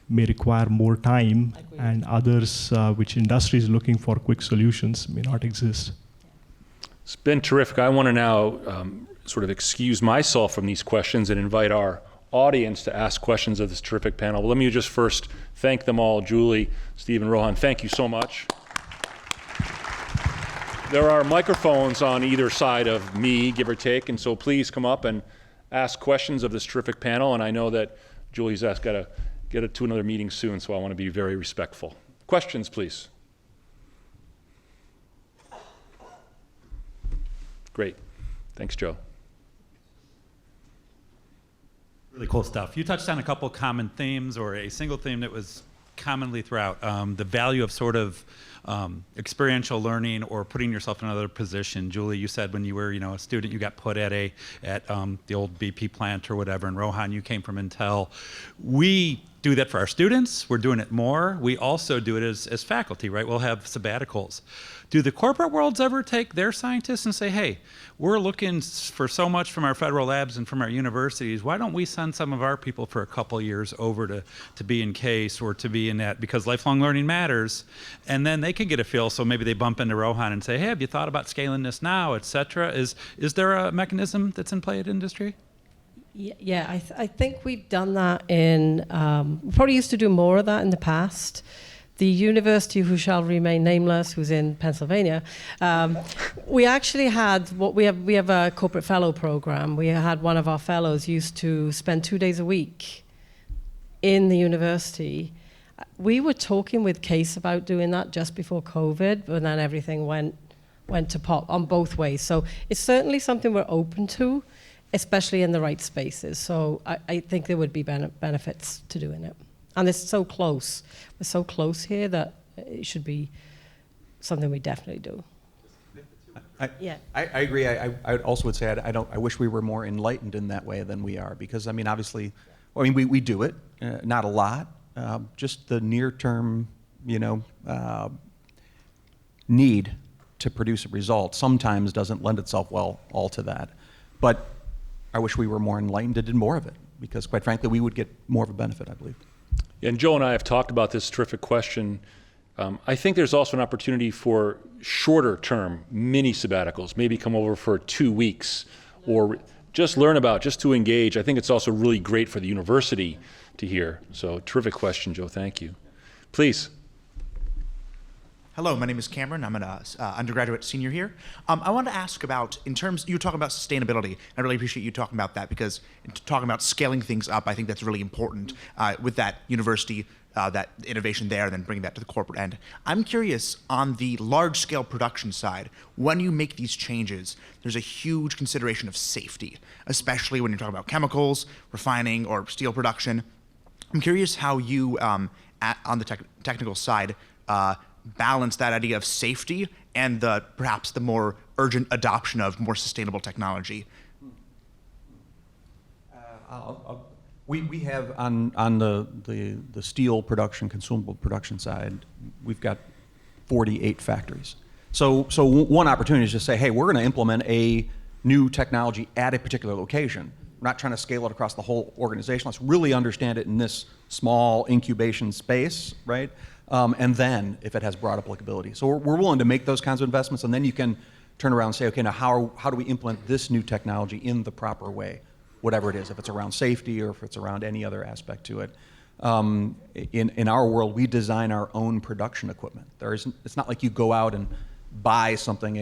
may require more time, and others which industry is looking for quick solutions may not exist. It's been terrific. I want to now sort of excuse myself from these questions and invite our audience to ask questions of this terrific panel. Well, let me just first thank them all. Julie, Stephen, Rohan, thank you so much. There are microphones on either side of me, give or take, and so please come up and ask questions of this terrific panel. And I know that Julie's got to get to another meeting soon, so I want to be very respectful. Questions, please. Great. Thanks, Joe. Really cool stuff. You touched on a couple common themes, or a single theme that was commonly throughout. The value of sort of experiential learning or putting yourself in another position. Julie, you said when you were a student, you got put at the old BP plant or whatever, and Rohan, you came from Intel. We do that for our students. We're doing it more. We also do it as faculty, right? We'll have sabbaticals. Do the corporate worlds ever take their scientists and say, hey, we're looking for so much from our federal labs and from our universities, why don't we send some of our people for a couple years over to be in CASE or to be in that, because lifelong learning matters, and then they can get a feel, so maybe they bump into Rohan and say, hey, have you thought about scaling this now, et cetera? Is there a mechanism that's in play at industry? Yeah, I think we've done that we probably used to do more of that in the past. The university, who shall remain nameless, who's in Pennsylvania, we actually had we have a corporate fellow program. We had one of our fellows used to spend 2 days a week in the university. We were talking with CASE about doing that just before COVID, but then everything went to pot on both ways. So it's certainly something we're open to, especially in the right spaces. So I think there would be benefits to doing it. And it's so close. We're so close here that it should be something we definitely do. I agree. I also would say I wish we were more enlightened in that way than we are, because obviously, we do it, not a lot. Just the near-term, need to produce a result sometimes doesn't lend itself well all to that. But I wish we were more enlightened and did more of it, because quite frankly, we would get more of a benefit, I believe. And Joe and I have talked about this terrific question. I think there's also an opportunity for shorter term mini sabbaticals, maybe come over for 2 weeks or just learn about, just to engage. I think it's also really great for the university to hear. So terrific question, Joe. Thank you. Please. Hello, my name is Cameron. I'm an undergraduate senior here. I wanted to ask about, you were talking about sustainability. I really appreciate you talking about that, because talking about scaling things up, I think that's really important with that university, that innovation there, and then bringing that to the corporate end. I'm curious, on the large-scale production side, when you make these changes, there's a huge consideration of safety, especially when you're talking about chemicals, refining, or steel production. I'm curious how you, on the technical side, balance that idea of safety and perhaps the more urgent adoption of more sustainable technology. We have on the steel production, consumable production side, we've got 48 factories. So one opportunity is to say, hey, we're going to implement a new technology at a particular location. We're not trying to scale it across the whole organization. Let's really understand it in this small incubation space, right? And then if it has broad applicability. So we're willing to make those kinds of investments, and then you can turn around and say, okay, now how do we implement this new technology in the proper way, whatever it is, if it's around safety or if it's around any other aspect to it. In our world, we design our own production equipment. It's not like you go out and buy something,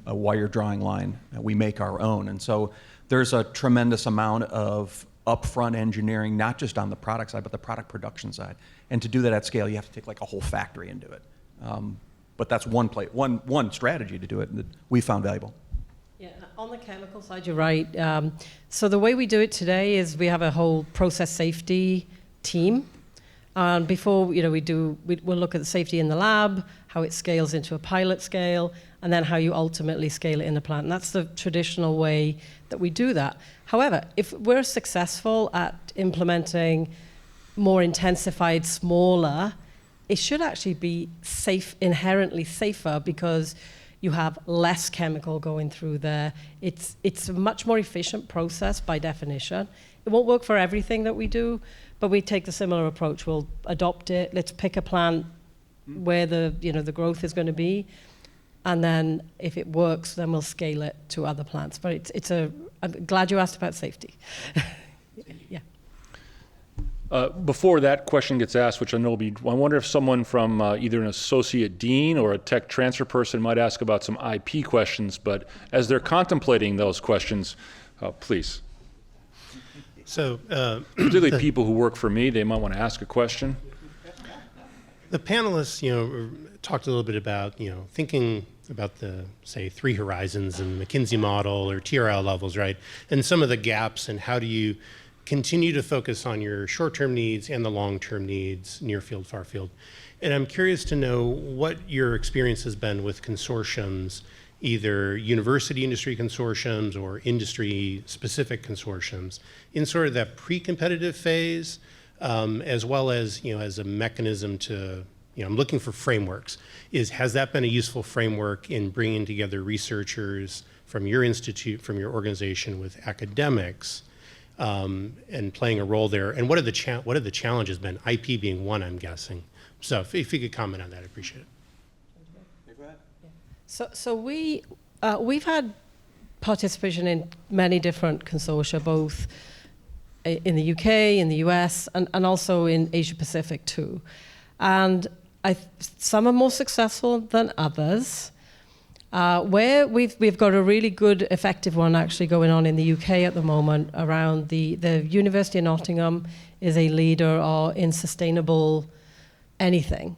a wire drawing line. We make our own. And so there's a tremendous amount of upfront engineering, not just on the product side, but the product production side. And to do that at scale, you have to take like a whole factory and do it. But that's one strategy to do it that we found valuable. Yeah, on the chemical side, you're right. So the way we do it today is we have a whole process safety team. Before, we'll look at the safety in the lab, how it scales into a pilot scale, and then how you ultimately scale it in the plant. And that's the traditional way that we do that. However, if we're successful at implementing more intensified, smaller, it should actually be inherently safer, because you have less chemical going through there. It's a much more efficient process by definition. It won't work for everything that we do, But we take the similar approach. We'll adopt it. Let's pick a plant where the growth is going to be, and then if it works, then we'll scale it to other plants. But I'm glad you asked about safety. Yeah. Before that question gets asked, which I know will be, I wonder if someone from either an associate dean or a tech transfer person might ask about some IP questions, but as they're contemplating those questions, please. So, Particularly people who work for me, they might want to ask a question. the panelists, talked a little bit about, thinking about the, say, 3 horizons and McKinsey model or TRL levels, right? And some of the gaps, and how do you continue to focus on your short-term needs and the long-term needs, near field, far field. And I'm curious to know what your experience has been with consortiums, either university industry consortiums or industry-specific consortiums, in sort of that pre-competitive phase, as well as, as a mechanism to, I'm looking for frameworks. Has that been a useful framework in bringing together researchers from your institute, from your organization with academics, and playing a role there? And what have the challenges been? IP being one, I'm guessing. So if you could comment on that, I'd appreciate it. So we've had participation in many different consortia, both in the UK, in the US, and also in Asia Pacific too. And some are more successful than others. Where we've got a really good, effective one actually going on in the UK at the moment around the University of Nottingham is a leader in sustainable anything.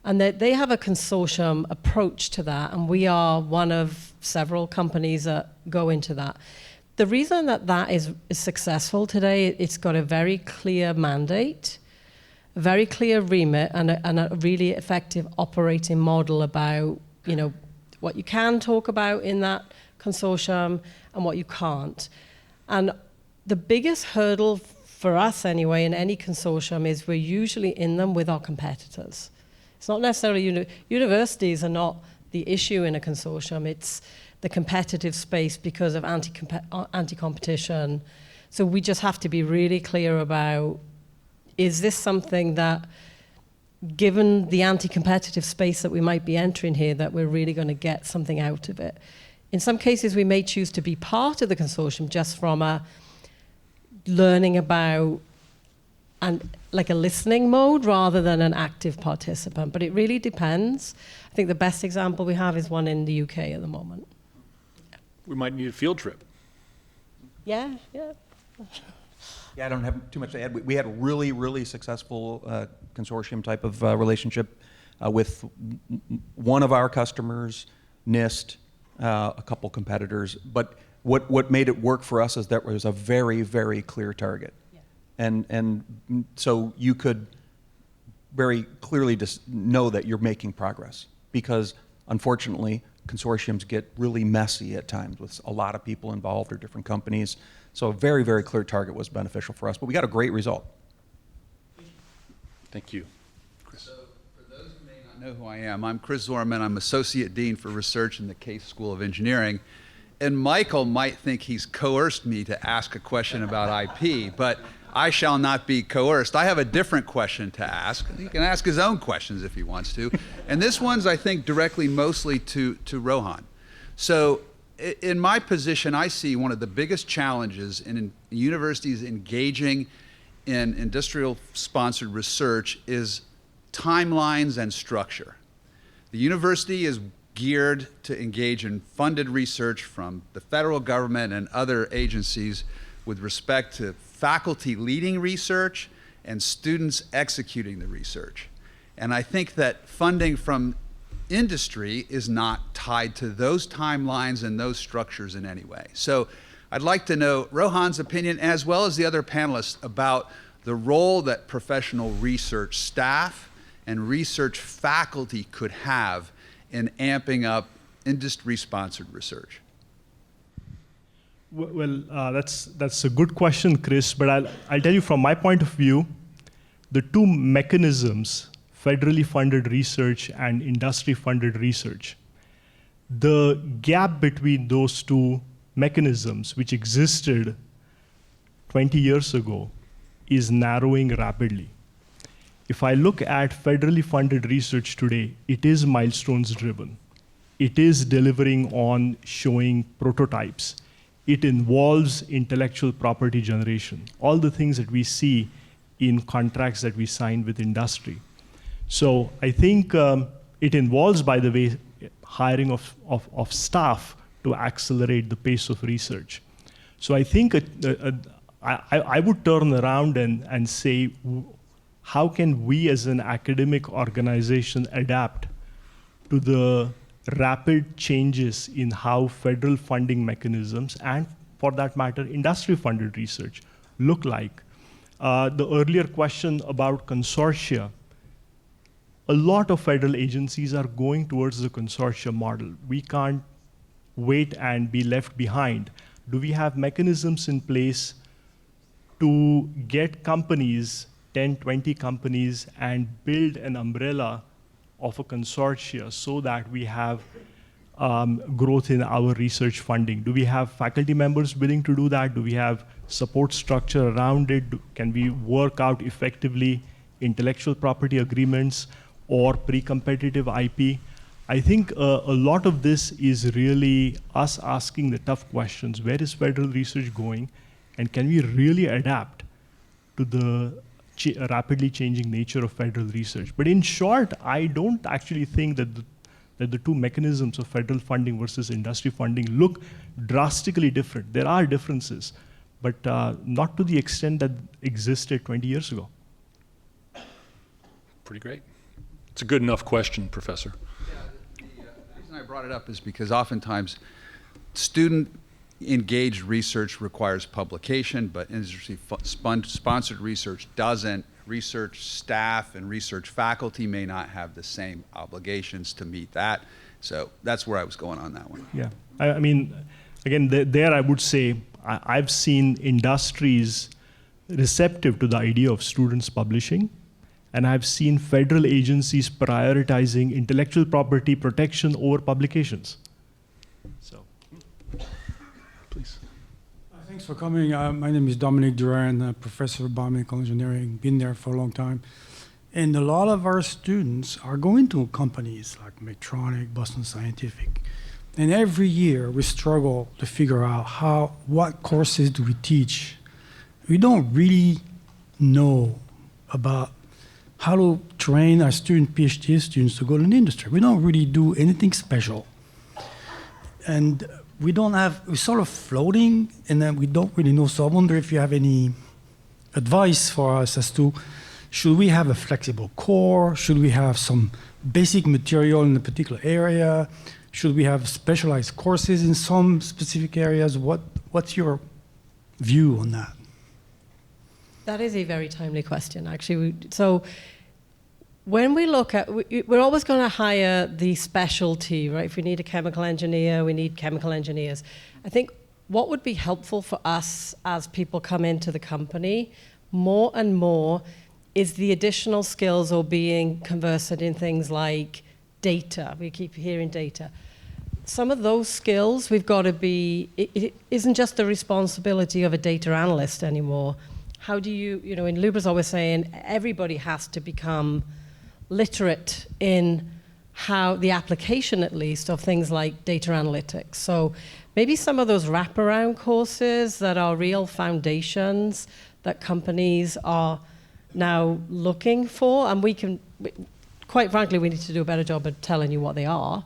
And they have a consortium approach to that, and we are one of several companies that go into that. The reason that is successful today, it's got a very clear mandate, a very clear remit, and a really effective operating model about, what you can talk about in that consortium and what you can't. And the biggest hurdle for us anyway in any consortium is we're usually in them with our competitors. It's not necessarily universities are not the issue in a consortium. It's the competitive space because of anti-competition. So we just have to be really clear about, is this something that, given the anti-competitive space that we might be entering here, that we're really going to get something out of it? In some cases, we may choose to be part of the consortium just from a learning about and like a listening mode rather than an active participant. But it really depends. I think the best example we have is one in the UK at the moment. We might need a field trip. Yeah. Yeah, I don't have too much to add. We had a really, really successful consortium type of relationship with one of our customers, NIST, a couple competitors. But what made it work for us is that there was a very, very clear target. And so you could very clearly just know that you're making progress, because unfortunately consortiums get really messy at times with a lot of people involved or different companies. So a very, very clear target was beneficial for us, but we got a great result. Thank you. Chris. So for those who may not know who I am, I'm Chris Zorman. I'm Associate Dean for Research in the Case School of Engineering. And Michael might think he's coerced me to ask a question about IP, but I shall not be coerced. I have a different question to ask. He can ask his own questions if he wants to. And this one's, I think, directly mostly to Rohan. So in my position, I see one of the biggest challenges in universities engaging in industrial-sponsored research is timelines and structure. The university is geared to engage in funded research from the federal government and other agencies with respect to faculty leading research and students executing the research. And I think that funding from industry is not tied to those timelines and those structures in any way. So I'd like to know Rohan's opinion, as well as the other panelists, about the role that professional research staff and research faculty could have in amping up industry-sponsored research. Well, that's a good question, Chris, but I'll tell you from my point of view, the two mechanisms, federally funded research and industry-funded research, the gap between those two mechanisms, which existed 20 years ago, is narrowing rapidly. If I look at federally funded research today, it is milestones driven. It is delivering on showing prototypes. It involves intellectual property generation, all the things that we see in contracts that we sign with industry. So I think it involves, by the way, hiring of staff to accelerate the pace of research. So I think I would turn around and say, how can we as an academic organization adapt to the rapid changes in how federal funding mechanisms and, for that matter, industry-funded research look like? The earlier question about consortia, a lot of federal agencies are going towards the consortia model. We can't wait and be left behind. Do we have mechanisms in place to get companies, 10, 20 companies, and build an umbrella of a consortia so that we have growth in our research funding? Do we have faculty members willing to do that? Do we have support structure around it? Can we work out effectively intellectual property agreements or pre-competitive IP? I think a lot of this is really us asking the tough questions. Where is federal research going? And can we really adapt to the rapidly changing nature of federal research? But in short, I don't actually think that the two mechanisms of federal funding versus industry funding look drastically different. There are differences, but not to the extent that existed 20 years ago. Pretty great. It's a good enough question, Professor. Yeah, the reason I brought it up is because oftentimes student-engaged research requires publication, but industry-sponsored research doesn't. Research staff and research faculty may not have the same obligations to meet that. So that's where I was going on that one. Yeah, I mean, again, there I would say I've seen industries receptive to the idea of students publishing, and I've seen federal agencies prioritizing intellectual property protection over publications. So, please. Thanks for coming. My name is Dominic Duran, professor of biomedical engineering, been there for a long time. And a lot of our students are going to companies like Medtronic, Boston Scientific. And every year we struggle to figure out what courses do we teach. We don't really know about how to train our PhD students to go to the industry. We don't really do anything special. And we're sort of floating, and then we don't really know. So I wonder if you have any advice for us as to, should we have a flexible core? Should we have some basic material in a particular area? Should we have specialized courses in some specific areas? What's your view on that? That is a very timely question, actually. So when we look at, we're always going to hire the specialty, right? If we need a chemical engineer, we need chemical engineers. I think what would be helpful for us as people come into the company more and more is the additional skills or being conversant in things like data. We keep hearing data. Some of those skills we've got to be, it isn't just the responsibility of a data analyst anymore. How do you know, and Luba's always saying everybody has to become literate in how the application, at least, of things like data analytics. So maybe some of those wraparound courses that are real foundations that companies are now looking for, and we can, quite frankly, we need to do a better job of telling you what they are.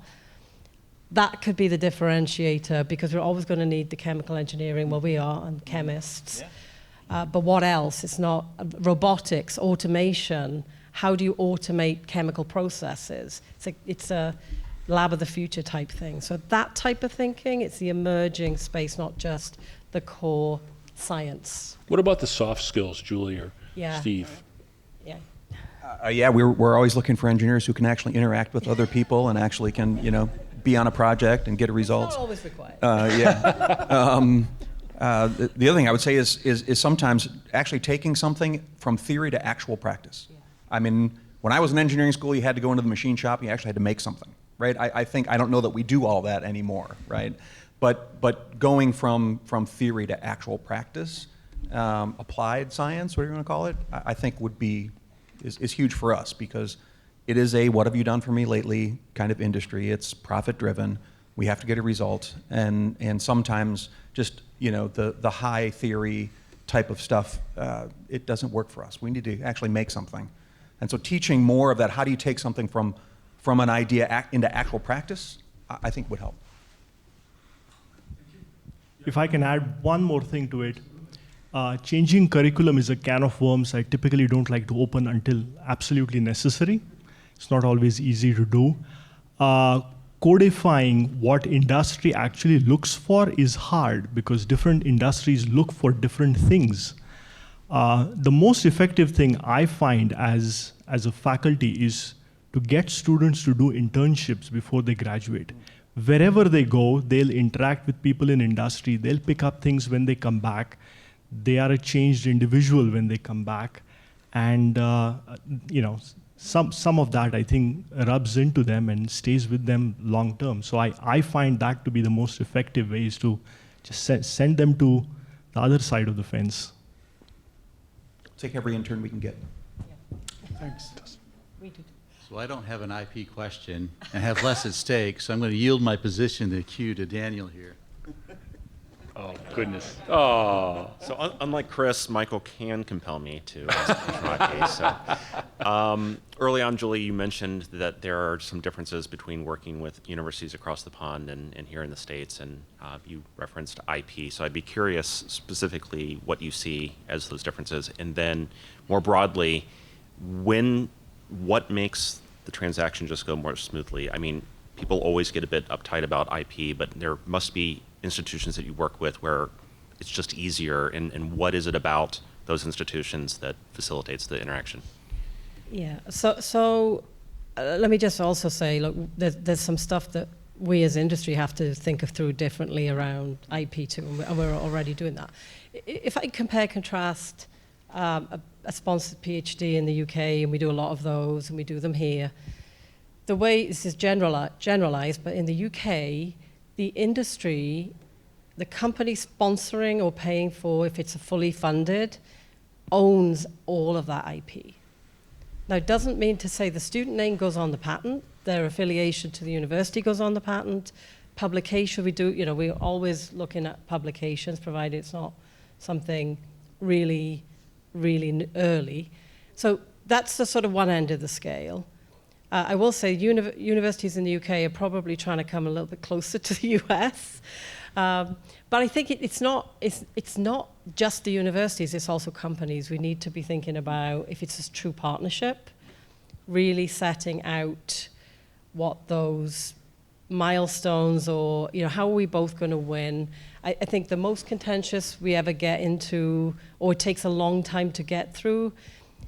That could be the differentiator, because we're always going to need the chemical engineering, well, we are, and chemists. Yeah. But what else? It's not robotics, automation. How do you automate chemical processes? It's a lab of the future type thing. So that type of thinking, it's the emerging space, not just the core science. What about the soft skills, Julie or Steve? Yeah, we're always looking for engineers who can actually interact with other people and actually can, be on a project and get a result. Not always required. The other thing I would say is sometimes actually taking something from theory to actual practice. Yeah. I mean, when I was in engineering school, you had to go into the machine shop, you actually had to make something, right? I don't know that we do all that anymore, right? But going from theory to actual practice, applied science, whatever you want to call it, I think is huge for us, because it is a what have you done for me lately kind of industry. It's profit driven. We have to get a result, and sometimes just the high theory type of stuff, it doesn't work for us. We need to actually make something. And so teaching more of that, how do you take something from an idea into actual practice, I think would help. If I can add one more thing to it, changing curriculum is a can of worms I typically don't like to open until absolutely necessary. It's not always easy to do. Codifying what industry actually looks for is hard, because different industries look for different things. The most effective thing I find as a faculty is to get students to do internships before they graduate. Wherever they go, they'll interact with people in industry, they'll pick up things when they come back. They are a changed individual when they come back. And some of that, I think, rubs into them and stays with them long term. So I find that to be the most effective way, is to just send them to the other side of the fence. Take every intern we can get. Thanks. We do. So I don't have an IP question and have less at stake, so I'm going to yield my position to Daniel here. Oh, goodness. Oh. So unlike Chris, Michael can compel me to ask a question on IP. So, early on, Julie, you mentioned that there are some differences between working with universities across the pond and here in the States, and you referenced IP. So I'd be curious specifically what you see as those differences, and then more broadly, what makes the transaction just go more smoothly? I mean, people always get a bit uptight about IP, but there must be institutions that you work with where it's just easier, and what is it about those institutions that facilitates the interaction? Yeah, so let me just also say, look, there's some stuff that we as industry have to think of through differently around IP too, and we're already doing that. If I contrast a sponsored PhD in the UK, and we do a lot of those, and we do them here, the way, this is generalized, but in the UK, the industry, the company sponsoring or paying for, if it's fully funded, owns all of that IP. Now, it doesn't mean to say the student name goes on the patent, their affiliation to the university goes on the patent, publication, we're always looking at publications, provided it's not something really, really early. So that's the sort of one end of the scale. I will say universities in the UK are probably trying to come a little bit closer to the US. But I think it's not just the universities, it's also companies. We need to be thinking about, if it's a true partnership, really setting out what those milestones, or how are we both going to win. I think the most contentious we ever get into, or it takes a long time to get through,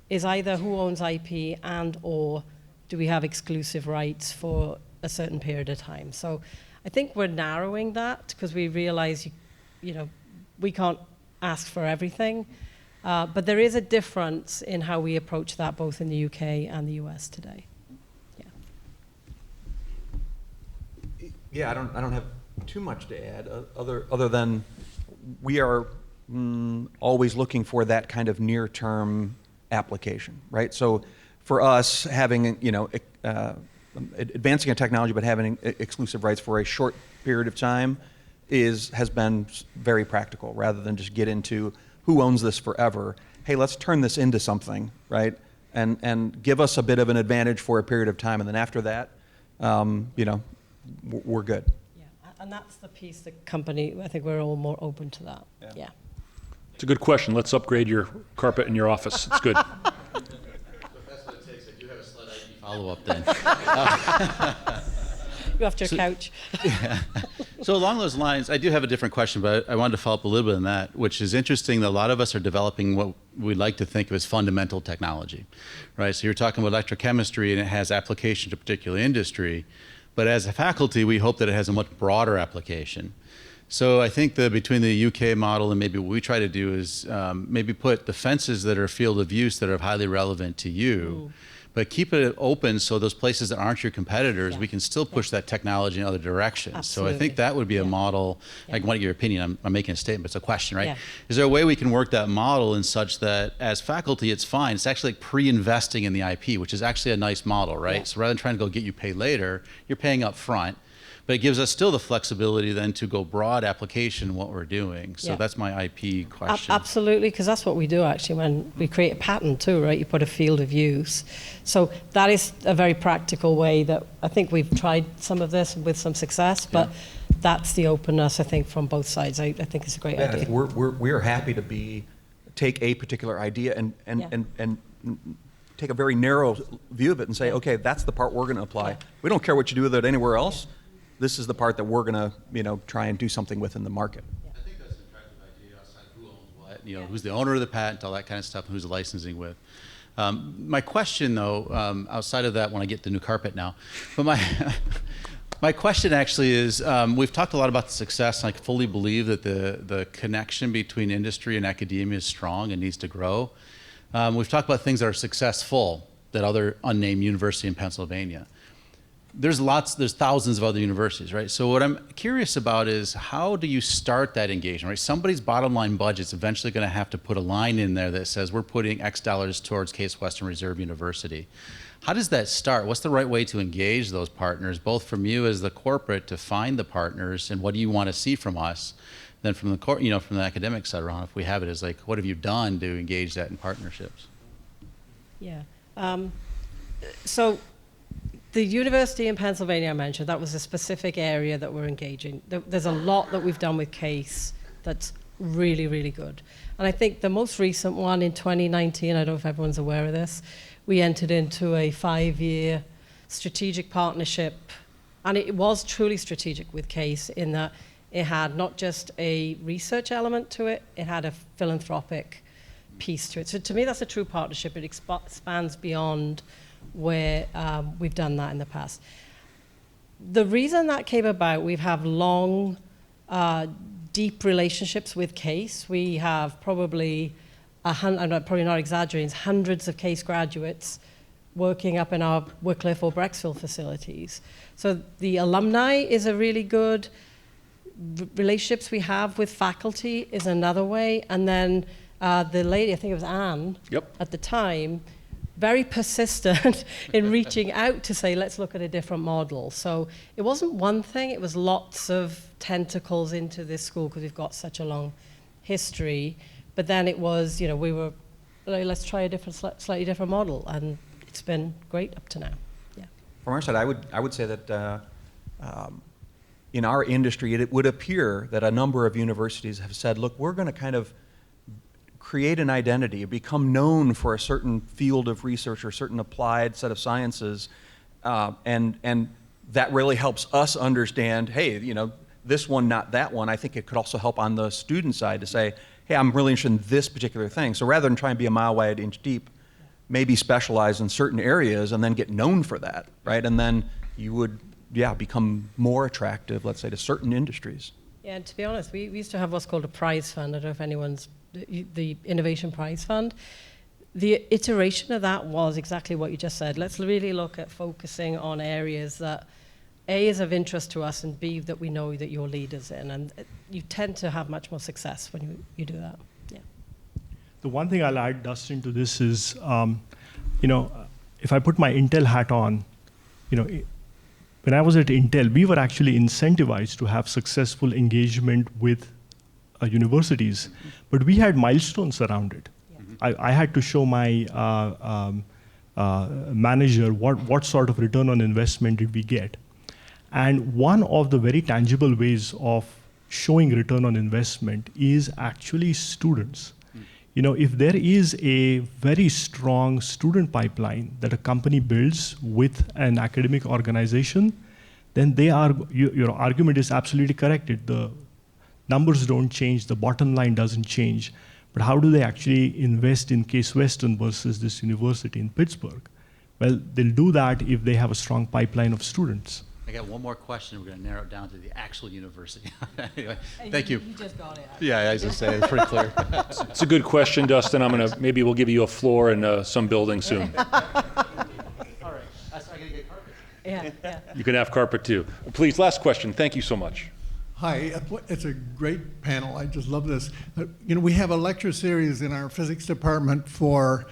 is either who owns IP and or do we have exclusive rights for a certain period of time. So I think we're narrowing that, because we realize we can't ask for everything, but there is a difference in how we approach that both in the UK and the US today. Yeah, I don't have too much to add, other than we are always looking for that kind of near-term application, right? So for us, having advancing a technology but having exclusive rights for a short period of time has been very practical, rather than just get into who owns this forever. Hey, let's turn this into something, right? And give us a bit of an advantage for a period of time, and then after that, we're good. Yeah, and that's the piece the company, I think we're all more open to that. Yeah. It's a good question. Let's upgrade your carpet in your office. It's good. If that's what it takes, I do have a slight IP follow-up then. Go after your couch. Yeah. So along those lines, I do have a different question, but I wanted to follow up a little bit on that, which is interesting that a lot of us are developing what we like to think of as fundamental technology, right? So you're talking about electrochemistry, and it has application to a particular industry, but as a faculty, we hope that it has a much broader application. So I think that between the UK model and maybe what we try to do is maybe put defenses that are field of use that are highly relevant to you, but keep it open so those places that aren't your competitors, we can still push that technology in other directions. Absolutely. So I think that would be a model. I want your opinion. I'm making a statement, but it's a question, right? Yeah. Is there a way we can work that model in such that as faculty, it's fine. It's actually like pre-investing in the IP, which is actually a nice model, right? Yeah. So rather than trying to go get you paid later, you're paying up front. But it gives us still the flexibility then to go broad application in what we're doing. So Yeah. that's my IP question. Absolutely, because that's what we do actually when we create a patent too, right? You put a field of use. So that is a very practical way that I think we've tried some of this with some success, but that's the openness I think from both sides. I think it's a great idea. We're happy to take a particular idea and take a very narrow view of it and say, okay, that's the part we're going to apply. We don't care what you do with it anywhere else. This is the part that we're going to, try and do something with in the market. I think that's an attractive idea outside who owns what, who's the owner of the patent, all that kind of stuff, and who's the licensing with. My question, though, outside of that, when I get the new carpet now, but my question actually is, we've talked a lot about the success, and I fully believe that the connection between industry and academia is strong and needs to grow. We've talked about things that are successful, that other unnamed university in Pennsylvania. There's thousands of other universities, right? So what I'm curious about is how do you start that engagement, right? Somebody's bottom line budget's eventually going to have to put a line in there that says we're putting X dollars towards Case Western Reserve University. How does that start? What's the right way to engage those partners, both from you as the corporate to find the partners, and what do you want to see from us? Then from the from the academic side around, if we have it as like, what have you done to engage that in partnerships? Yeah. So the university in Pennsylvania I mentioned, that was a specific area that we're engaging. There's a lot that we've done with CASE that's really, really good. And I think the most recent one in 2019, I don't know if everyone's aware of this, we entered into a 5-year strategic partnership. And it was truly strategic with CASE in that it had not just a research element to it, it had a philanthropic piece to it. So to me, that's a true partnership. It expands beyond where we've done that in the past. The reason that came about, we have long, deep relationships with CASE. We have probably, I'm probably not exaggerating, hundreds of CASE graduates working up in our Wycliffe or Brecksville facilities. So the alumni is a really good, relationships we have with faculty is another way. And then the lady, I think it was Anne, at the time, very persistent in reaching out to say, let's look at a different model. So it wasn't one thing, it was lots of tentacles into this school because we've got such a long history. But then it was, we were, let's try a slightly different model. And it's been great up to now. Yeah. From our side, I would say that in our industry, it would appear that a number of universities have said, look, we're going to kind of create an identity, become known for a certain field of research or certain applied set of sciences, and that really helps us understand, hey, this one, not that one. I think it could also help on the student side to say, hey, I'm really interested in this particular thing. So rather than try and be a mile wide, inch deep, maybe specialize in certain areas and then get known for that, right? And then you would, become more attractive, let's say, to certain industries. Yeah, and to be honest, we used to have what's called a prize fund. I don't know if anyone's, the Innovation Prize Fund. The iteration of that was exactly what you just said. Let's really look at focusing on areas that A, is of interest to us, and B, that we know that you're leaders in. And you tend to have much more success when you do that. Yeah. The one thing I'll add, Dustin, to this is, if I put my Intel hat on, when I was at Intel, we were actually incentivized to have successful engagement with universities, but we had milestones around it. Yeah. I had to show my manager what sort of return on investment did we get. And one of the very tangible ways of showing return on investment is actually students. If there is a very strong student pipeline that a company builds with an academic organization, then your argument is absolutely correct. The numbers don't change, the bottom line doesn't change, but how do they actually invest in Case Western versus this university in Pittsburgh? Well, they'll do that if they have a strong pipeline of students. I got one more question. We're going to narrow it down to the actual university. Anyway, thank you. You just got it. Yeah, I was just saying, it's pretty clear. It's a good question, Dustin. Maybe we'll give you a floor in some building soon. All right. I got to get carpet. Yeah. You can have carpet too. Please, last question. Thank you so much. Hi, it's a great panel. I just love this. We have a lecture series in our physics department for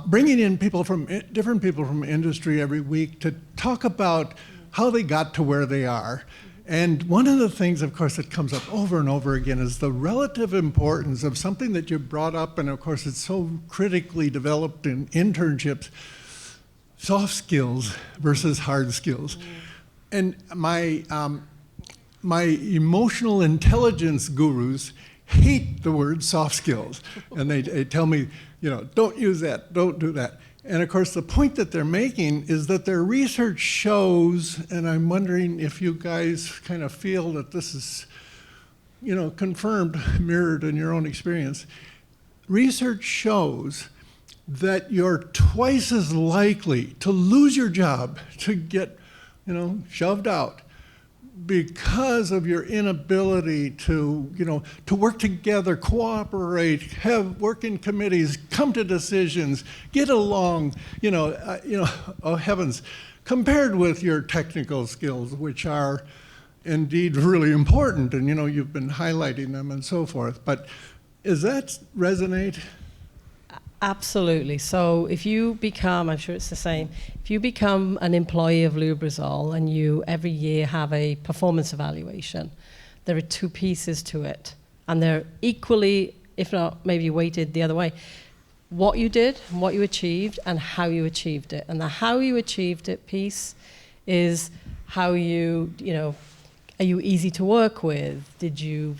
bringing in different people from industry every week to talk about how they got to where they are. And one of the things, of course, that comes up over and over again is the relative importance of something that you brought up, and of course it's so critically developed in internships, soft skills versus hard skills. And my emotional intelligence gurus hate the word soft skills. And they tell me, don't use that, don't do that. And of course, the point that they're making is that their research shows, and I'm wondering if you guys kind of feel that this is, confirmed, mirrored in your own experience. Research shows that you're twice as likely to lose your job, to get, shoved out, because of your inability to work together, cooperate, have work in committees, come to decisions, get along, oh heavens, compared with your technical skills, which are indeed really important, and you've been highlighting them and so forth. But does that resonate? Absolutely. So if you become, I'm sure it's the same, if you become an employee of Lubrizol and you every year have a performance evaluation, there are two pieces to it. And they're equally, if not maybe weighted the other way. What you did, what you achieved, and how you achieved it. And the how you achieved it piece is how you, are you easy to work with? Did you,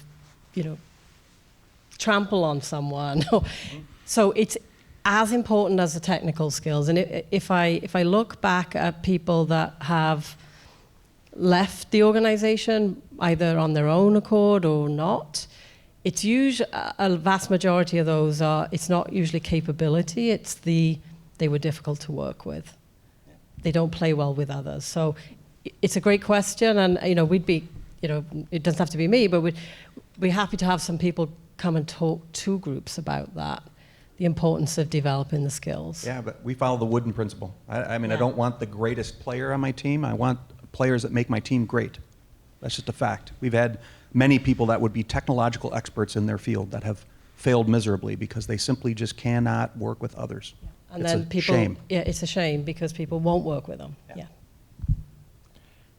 trample on someone? So it's as important as the technical skills. And if I look back at people that have left the organization, either on their own accord or not, it's usually, a vast majority of those it's not usually capability, it's they were difficult to work with. They don't play well with others. So it's a great question, and we'd be, it doesn't have to be me, but we'd be happy to have some people come and talk to groups about that, the importance of developing the skills. Yeah, but we follow the Wooden principle. I don't want the greatest player on my team. I want players that make my team great. That's just a fact. We've had many people that would be technological experts in their field that have failed miserably because they simply just cannot work with others. Yeah. And it's then a people, shame. Yeah, it's a shame because people won't work with them. Yeah.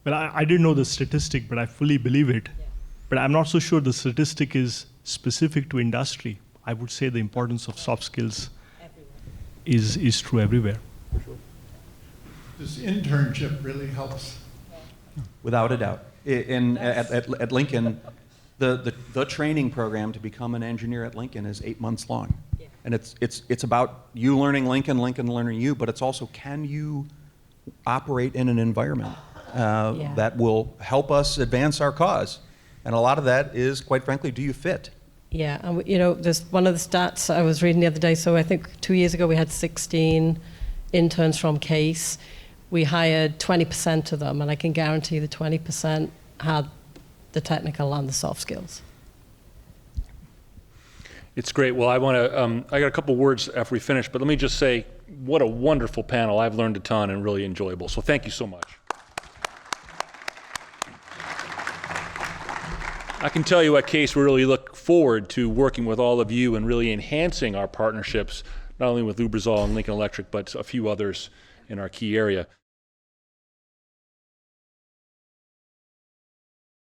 Well, I didn't know the statistic, but I fully believe it. Yeah. But I'm not so sure the statistic is specific to industry. I would say the importance of soft skills is true everywhere. For sure. This internship really helps. Without a doubt. At Lincoln, the training program to become an engineer at Lincoln is 8 months long. Yeah. And it's about you learning Lincoln learning you, but it's also, can you operate in an environment that will help us advance our cause? And a lot of that is, quite frankly, do you fit? Yeah, and there's one of the stats I was reading the other day. So I think 2 years ago we had 16 interns from CASE. We hired 20% of them, and I can guarantee the 20% had the technical and the soft skills. It's great. Well, I got a couple words after we finish, but let me just say, what a wonderful panel. I've learned a ton and really enjoyable. So thank you so much. I can tell you at CASE, we really look forward to working with all of you and really enhancing our partnerships, not only with Lubrizol and Lincoln Electric, but a few others in our key area.